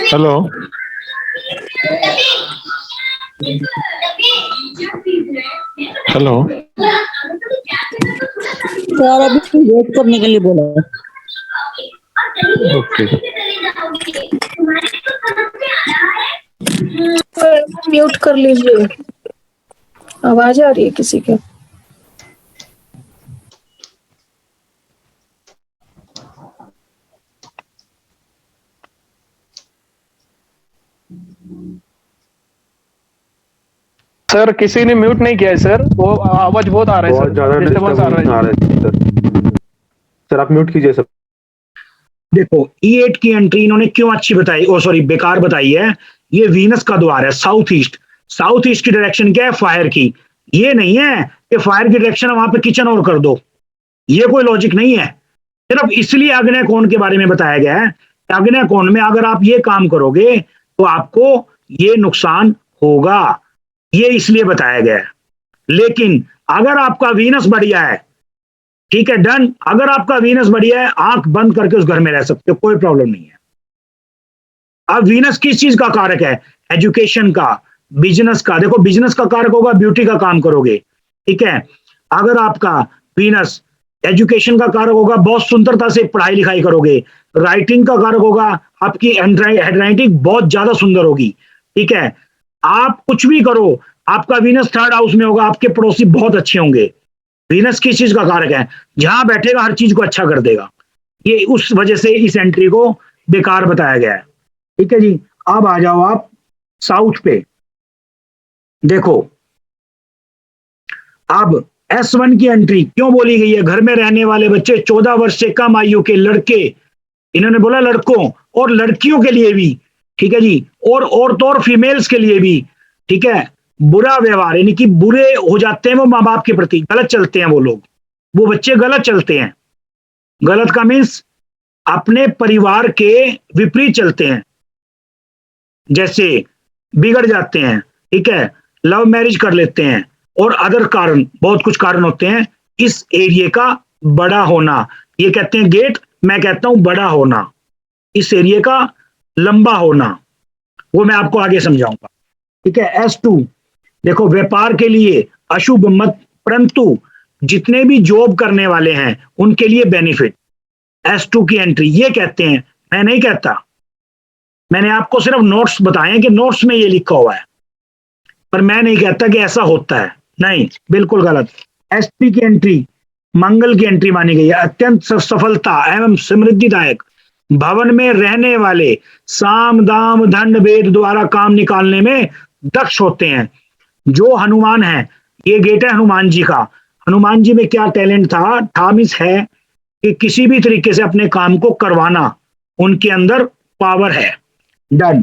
हेलो, हेलो सर अभी वेट करने के लिए बोला। ओके, म्यूट कर लीजिए, आवाज आ रही है किसी के? सर किसी ने म्यूट नहीं किया है सर, वो आवाज बहुत आ रहा है सर, ज्यादा डिस्टर्बेंस आ रहा है सर। आप म्यूट कीजिए सर। देखो E8 की एंट्री इन्होंने क्यों अच्छी बताई, ओ सॉरी बेकार बताई है। ये वीनस का द्वार है, साउथ ईस्ट। साउथ ईस्ट की डायरेक्शन क्या है? फायर की। ये नहीं है कि फायर की डायरेक्शन वहां पे किचन और कर दो, ये कोई लॉजिक नहीं है। सिर्फ इसलिए आग्नेय कोण के बारे में बताया गया है। आग्नेय कोण में अगर आप ये काम करोगे तो आपको ये नुकसान होगा, ये इसलिए बताया गया है। लेकिन अगर आपका वीनस बढ़िया है, ठीक है डन, अगर आपका वीनस बढ़िया है, आंख बंद करके उस घर में रह सकते हो, कोई प्रॉब्लम नहीं है। अब वीनस किस चीज का कारक है? एजुकेशन का, बिजनेस का। देखो बिजनेस का कारक होगा, ब्यूटी का काम करोगे, ठीक है। अगर आपका वीनस एजुकेशन का कारक होगा, बहुत सुंदरता से पढ़ाई लिखाई करोगे। राइटिंग का कारक होगा, आपकी हैंडराइटिंग बहुत ज्यादा सुंदर होगी, ठीक है। आप कुछ भी करो, आपका वीनस 3rd हाउस में होगा, आपके पड़ोसी बहुत अच्छे होंगे। वीनस किस चीज का कारक है? जहां बैठेगा हर चीज को अच्छा कर देगा। ये उस वजह से इस एंट्री को बेकार बताया गया है, ठीक है जी। अब आ जाओ आप साउथ पे। देखो अब S1 की एंट्री क्यों बोली गई है? घर में रहने वाले बच्चे, 14 वर्ष से कम आयु के लड़के, इन्होंने बोला लड़कों और लड़कियों के लिए भी, ठीक है जी, और औरतों और फीमेल्स के लिए भी, ठीक है। बुरा व्यवहार यानी कि बुरे हो जाते हैं वो माँ बाप के प्रति, गलत चलते हैं वो लोग, वो बच्चे गलत चलते हैं। गलत का मीन्स अपने परिवार के विपरीत चलते हैं, जैसे बिगड़ जाते हैं, ठीक है, लव मैरिज कर लेते हैं, और अदर कारण, बहुत कुछ कारण होते हैं। इस एरिया का बड़ा होना, ये कहते हैं गेट, मैं कहता हूं बड़ा होना। इस एरिया का लंबा होना, वो मैं आपको आगे समझाऊंगा, ठीक है। S2 देखो व्यापार के लिए अशुभ मत, परंतु जितने भी जॉब करने वाले हैं उनके लिए बेनिफिट। S2 की एंट्री ये कहते हैं, मैं नहीं कहता, मैंने आपको सिर्फ नोट्स बताए कि नोट्स में ये लिखा हुआ है, पर मैं नहीं कहता कि ऐसा होता है, नहीं, बिल्कुल गलत। S3 की एंट्री मंगल की एंट्री मानी गई है। अत्यंत सफलता एवं समृद्धिदायक, भवन में रहने वाले साम दाम दंड भेद द्वारा काम निकालने में दक्ष होते हैं। जो हनुमान है, ये गेट है हनुमान जी का। हनुमान जी में क्या टैलेंट था? ठामिस है कि किसी भी तरीके से अपने काम को करवाना, उनके अंदर पावर है। डन।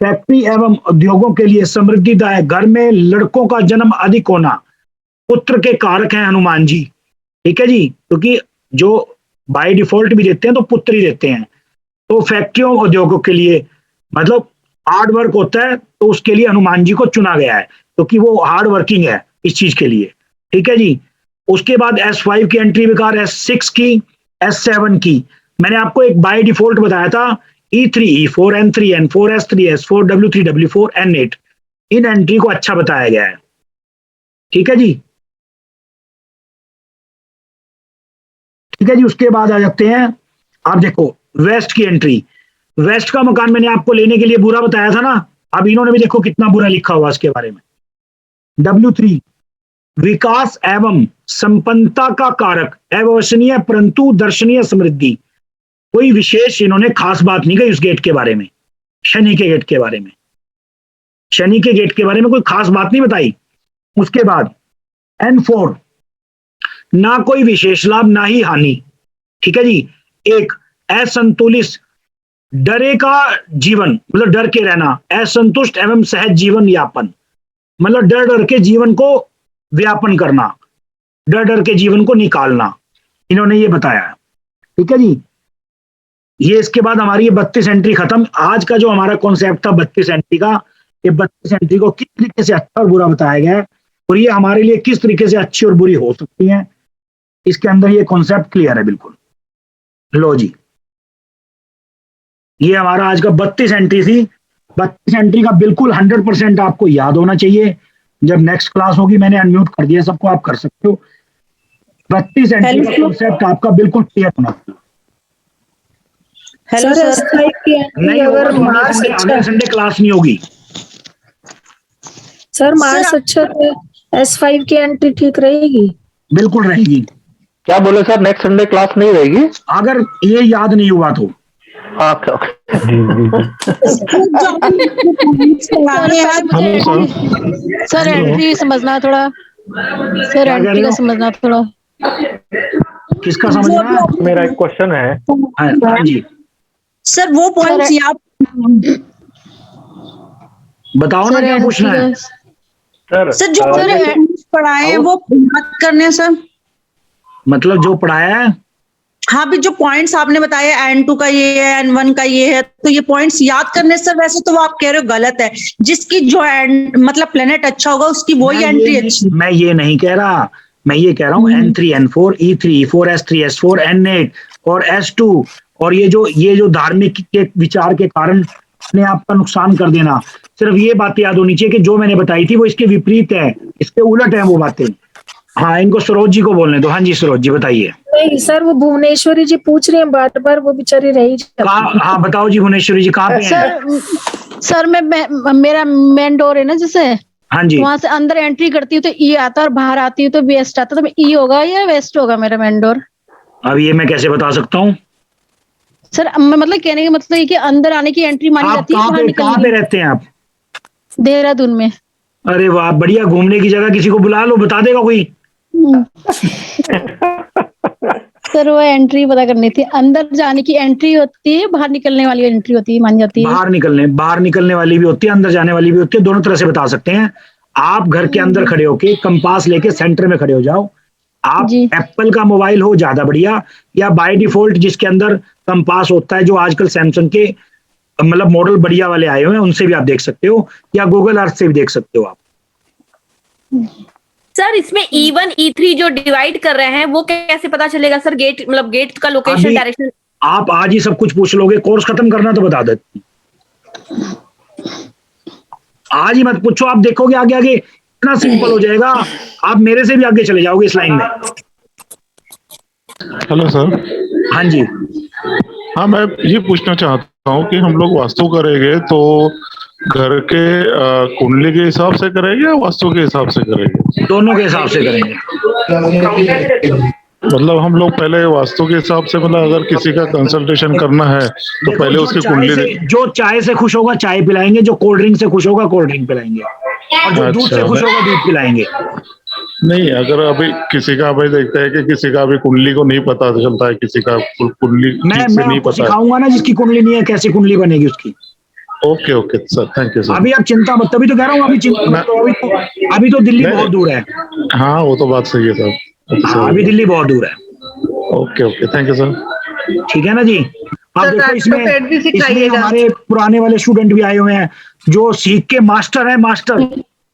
फैक्ट्री एवं उद्योगों के लिए समृद्धिदायक, घर में लड़कों का जन्म अधिक होना, पुत्र के कारक हैं हनुमान जी, ठीक है जी, क्योंकि जो बाय डिफॉल्ट भी देते हैं तो पुत्र ही देते हैं। तो फैक्ट्रियों उद्योगों के लिए मतलब हार्ड वर्क होता है तो उसके लिए हनुमान जी को चुना गया है, क्योंकि वो हार्ड वर्किंग है इस चीज के लिए। ठीक है जी। उसके बाद S5 की एंट्री बेकार, S6 की, S7 की। मैंने आपको एक बाय डिफॉल्ट बताया था E3 E4 N3 N4 S3 S4 W3 W4 N8, इन एंट्री को अच्छा बताया गया है। ठीक है जी। ठीक है जी। उसके बाद आ जाते हैं, आप देखो वेस्ट की एंट्री। वेस्ट का मकान मैंने आपको लेने के लिए बुरा बताया था ना, अब इन्होंने भी देखो कितना बुरा लिखा हुआ इसके बारे में। W3 विकास एवं संपन्नता का कारक, अविश्वसनीय परंतु दर्शनीय समृद्धि। कोई विशेष इन्होंने खास बात नहीं कही उस गेट के बारे में, शनि के गेट के बारे में। शनि के गेट के बारे में कोई खास बात नहीं बताई। उसके बाद N4 ना कोई विशेष लाभ ना ही हानि। ठीक है जी। एक असंतुलित डरे का जीवन, मतलब डर के रहना, असंतुष्ट एवं सहज जीवन यापन, मतलब डर डर के जीवन को व्यापन करना, डर डर के जीवन को निकालना, इन्होंने ये बताया। ठीक है जी। ये इसके बाद हमारी ये 32 एंट्री खत्म। आज का जो हमारा कॉन्सेप्ट था 32 एंट्री का, ये 32 एंट्री को किस तरीके से अच्छा और बुरा बताया गया है और ये हमारे लिए किस तरीके से अच्छी और बुरी हो सकती है, इसके अंदर ये कॉन्सेप्ट क्लियर है बिल्कुल। लो जी, ये हमारा आज का 32 एंट्री थी। 32 एंट्री का बिल्कुल 100% आपको याद होना चाहिए। जब नेक्स्ट क्लास होगी, मैंने अनम्यूट कर दिया सबको, आप कर सकते हो। 32 एंट्री का कॉन्सेप्ट आपका बिल्कुल क्लियर होना चाहिए। हेलो सर, नहीं अगर होगा, मार्क्स अगले संडे क्लास नहीं होगी। सर मार्क्स अच्छा तो S5 की एंट्री ठीक रहेगी? बिल्कुल रहेगी। क्या बोले सर, नेक्स्ट संडे क्लास नहीं रहेगी? अगर ये याद नहीं हुआ तो। सर एंट्री समझना थोड़ा, सर एंट्री का समझना थोड़ा। किसका समझना? मेरा एक क्वेश्चन है। हाँ जी सर, वो पॉइंट्स याद बताओ ना, क्या पूछना है? सर जो पढ़ाए हैं वो याद करने सर, मतलब जो पढ़ाया है। हाँ भी जो पॉइंट्स आपने बताए N2 का ये है, N1 का ये है, तो ये पॉइंट्स याद करने सर। वैसे तो वो आप कह रहे हो गलत है, जिसकी जो मतलब प्लेनेट अच्छा होगा उसकी वही एंट्री अच्छी। मैं ये नहीं कह रहा, मैं ये कह रहा हूँ N3 N4 E3 E4 S3 S4 N8 और S2, और ये जो धार्मिक के विचार के कारण अपने आप का नुकसान कर देना, सिर्फ ये बात याद होनी चाहिए कि जो मैंने बताई थी वो इसके विपरीत है, इसके उलट है वो बातें। हाँ, इनको सरोज जी को बोलने दो। हाँ जी सरोज जी बताइए। नहीं सर, वो भुवनेश्वरी जी पूछ रही हैं बार बार, वो बेचारी रही। हाँ बताओ जी, भुवनेश्वरी जी कहाँ पे हैं? सर मेरा मेन डोर है ना, जैसे हाँ जी, वहां से अंदर एंट्री करती हूँ तो ई आता है और बाहर आती हूँ तो वेस्ट आता है, तो ई होगा या वेस्ट होगा मेरा मेन डोर? अब ये मैं कैसे बता सकता हूँ सर? मतलब कहने का मतलब ये कि अंदर आने की एंट्री मानी जाती है, बाहर निकलने की। कहाँ पे रहते हैं आप? देहरादून में। अरे वाह, बढ़िया, घूमने की जगह किसी को बुला लो, बता देगा कोई। सर वो एंट्री पता करनी थी, अंदर जाने की एंट्री होती है, बाहर निकलने वाली एंट्री होती है, मानी जाती है। बाहर निकलने वाली भी होती है, अंदर जाने वाली भी होती है, दोनों तरह से बता सकते हैं। आप घर के अंदर खड़े होके कंपास लेके सेंटर में खड़े हो जाओ। आप एप्पल का मोबाइल हो ज्यादा बढ़िया, या बाय डिफॉल्ट जिसके अंदर कंपास होता है, जो आजकल सैमसंग के मतलब मॉडल बढ़िया वाले आए हुए हैं, उनसे भी आप देख सकते हो, या गूगल अर्थ से भी देख सकते हो आप। सर इसमें E1 E3 जो डिवाइड कर रहे हैं वो कैसे पता चलेगा सर? गेट मतलब गेट का लोकेशन, डायरेक्शन। आप आज ही सब कुछ पूछ लोगे, कोर्स खत्म करना तो बता देते, आज ही मत पूछो, आप देखोगे आगे आगे इतना सिंपल हो जाएगा, आप मेरे से भी आगे चले जाओगे इस लाइन में। Hello sir. हाँ जी। हाँ, मैं ये पूछना चाहता हूँ कि हम लोग वास्तु करेंगे तो घर के कुंडली के हिसाब से करेंगे या वास्तु के हिसाब से करेंगे? दोनों के हिसाब से करेंगे। मतलब हम लोग पहले वास्तु के हिसाब से, मतलब अगर किसी का कंसल्टेशन करना है तो पहले उसकी कुंडली। जो चाय से खुश होगा चाय पिलाएंगे, जो कोल्ड ड्रिंक से खुश होगा कोल्ड ड्रिंक पिलाएंगे, और जो दूध से खुश होगा दूध पिलाएंगे। नहीं, अगर अभी किसी का अभी देखते हैं कि किसी का अभी कुंडली को नहीं पता चलता है, किसी का कुंडली ठीक से नहीं पता, सिखाऊंगा ना जिसकी कुंडली नहीं है कैसे कुंडली बनेगी उसकी। Okay okay sir, thank you sir. अभी आप चिंता मत, तभी तो कह रहा हूँ, अभी चिंता मत, अभी तो दिल्ली बहुत दूर है। हाँ वो तो बात सही है सर। हाँ, अभी दिल्ली बहुत दूर है। Okay okay, thank you sir. ठीक है ना जी। आप देखो इसमें हमारे पुराने वाले स्टूडेंट भी आए हुए हैं जो सीख के मास्टर है, मास्टर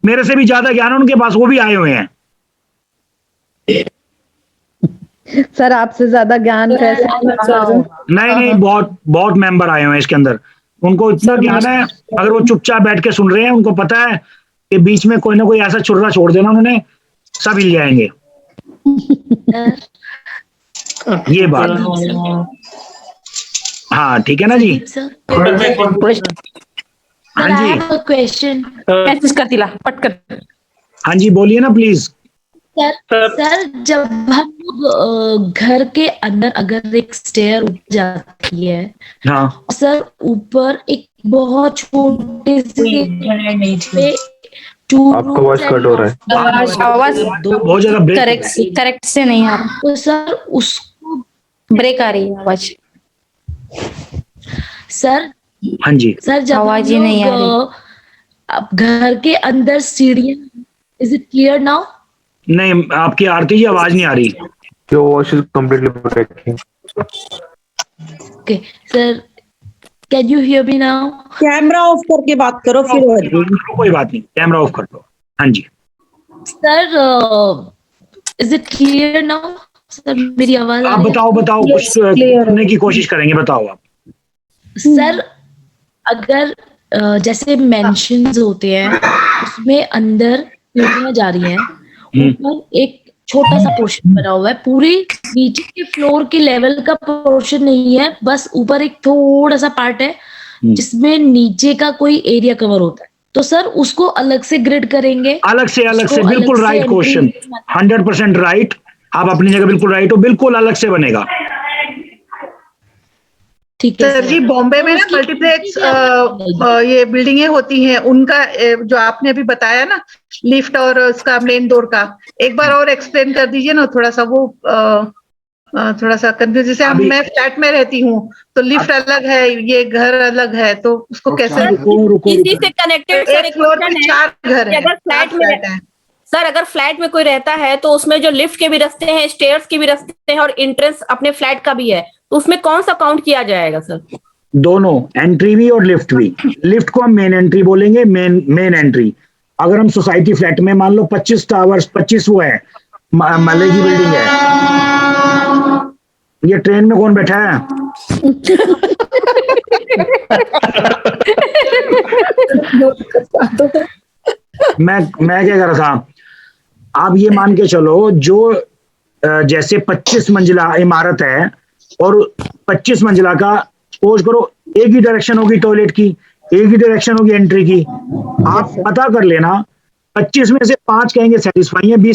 मेरे से भी ज्यादा ज्ञान है उनके पास, वो भी आए हुए हैं। सर आपसे ज्यादा ज्ञान कैसे? नहीं, बहुत मेंबर आए हुए हैं इसके अंदर, उनको इतना ज्ञान है, अगर वो चुपचाप बैठ के सुन रहे हैं, उनको पता है कि बीच में कोई ना कोई ऐसा छुर्रा छोड़ देना उन्होंने, सब हिल जाएंगे। ये बात, हाँ ठीक है ना जी। हाँ जी, क्वेश्चन मैसेज कर दिला पटकन। हाँ जी बोलिए ना प्लीज। सर जब हम लोग घर के अंदर अगर एक स्टेयर ऊपर जाती है, हाँ सर ऊपर एक बहुत छोटे से आपका वॉइस कट हो रहा है, आवाज बहुत ज्यादा ब्रेक, करेक्ट से नहीं आ रहा, तो सर उसको ब्रेक आ रही है आवाज। सर हाँ जी सर जब आवाज ही नहीं आ रही। अब घर के अंदर सीढ़ियां, इज इट क्लियर नाउ? नहीं, आपकी आरती जी आवाज नहीं आ रही। Your voice is completely breaking. Okay sir, can you hear me now? Camera off करके बात करो फिर कोई बात नहीं, कैमरा ऑफ कर दो। हाँ जी sir, is it clear now? Sir मेरी आवाज आप बताओ कुछ करने की कोशिश करेंगे, बताओ आप। सर अगर जैसे मेंशंस होते हैं उसमें अंदर सीढ़ियां जा रही हैं, ऊपर एक छोटा सा पोर्शन बना हुआ है, पूरी नीचे के फ्लोर के लेवल का पोर्शन नहीं है, बस ऊपर एक थोड़ा सा पार्ट है जिसमें नीचे का कोई एरिया कवर होता है, तो सर उसको अलग से ग्रिड करेंगे? अलग से बिल्कुल राइट क्वेश्चन, 100% राइट, आप अपनी जगह बिल्कुल राइट हो, बिल्कुल अलग से बनेगा। ठीक है सर जी, बॉम्बे में ना मल्टीप्लेक्स ये बिल्डिंगें होती हैं, उनका जो आपने अभी बताया ना लिफ्ट और उसका मेन डोर का, एक बार और एक्सप्लेन कर दीजिए ना, थोड़ा सा वो थोड़ा सा कंफ्यूज। जैसे मैं फ्लैट में रहती हूँ तो लिफ्ट अलग है, ये घर अलग है, तो उसको कैसे इसी से कनेक्टेड सर एक फ्लोर पे 4 घर है, अगर फ्लैट में सर अगर फ्लैट में कोई रहता है तो उसमें जो लिफ्ट के भी रास्ते हैं, स्टेयर्स के भी रास्ते हैं और एंट्रेंस अपने फ्लैट का भी है, तो उसमें कौन सा काउंट किया जाएगा सर? दोनों, एंट्री भी और लिफ्ट भी। लिफ्ट को हम मेन एंट्री बोलेंगे, मेन एंट्री। अगर हम सोसाइटी फ्लैट में मान लो 25 टावर्स, 25 वो है, मले की बिल्डिंग है, ये ट्रेन में कौन बैठा है? मैं क्या कर रहा था, आप ये मान के चलो जो जैसे 25 मंजिला इमारत है और 25 मंजिला का सपोज करो एक ही डायरेक्शन होगी टॉयलेट की, एक ही डायरेक्शन होगी एंट्री की, आप पता कर लेना 25 में से 5 कहेंगे सेटिस्फाई है, 20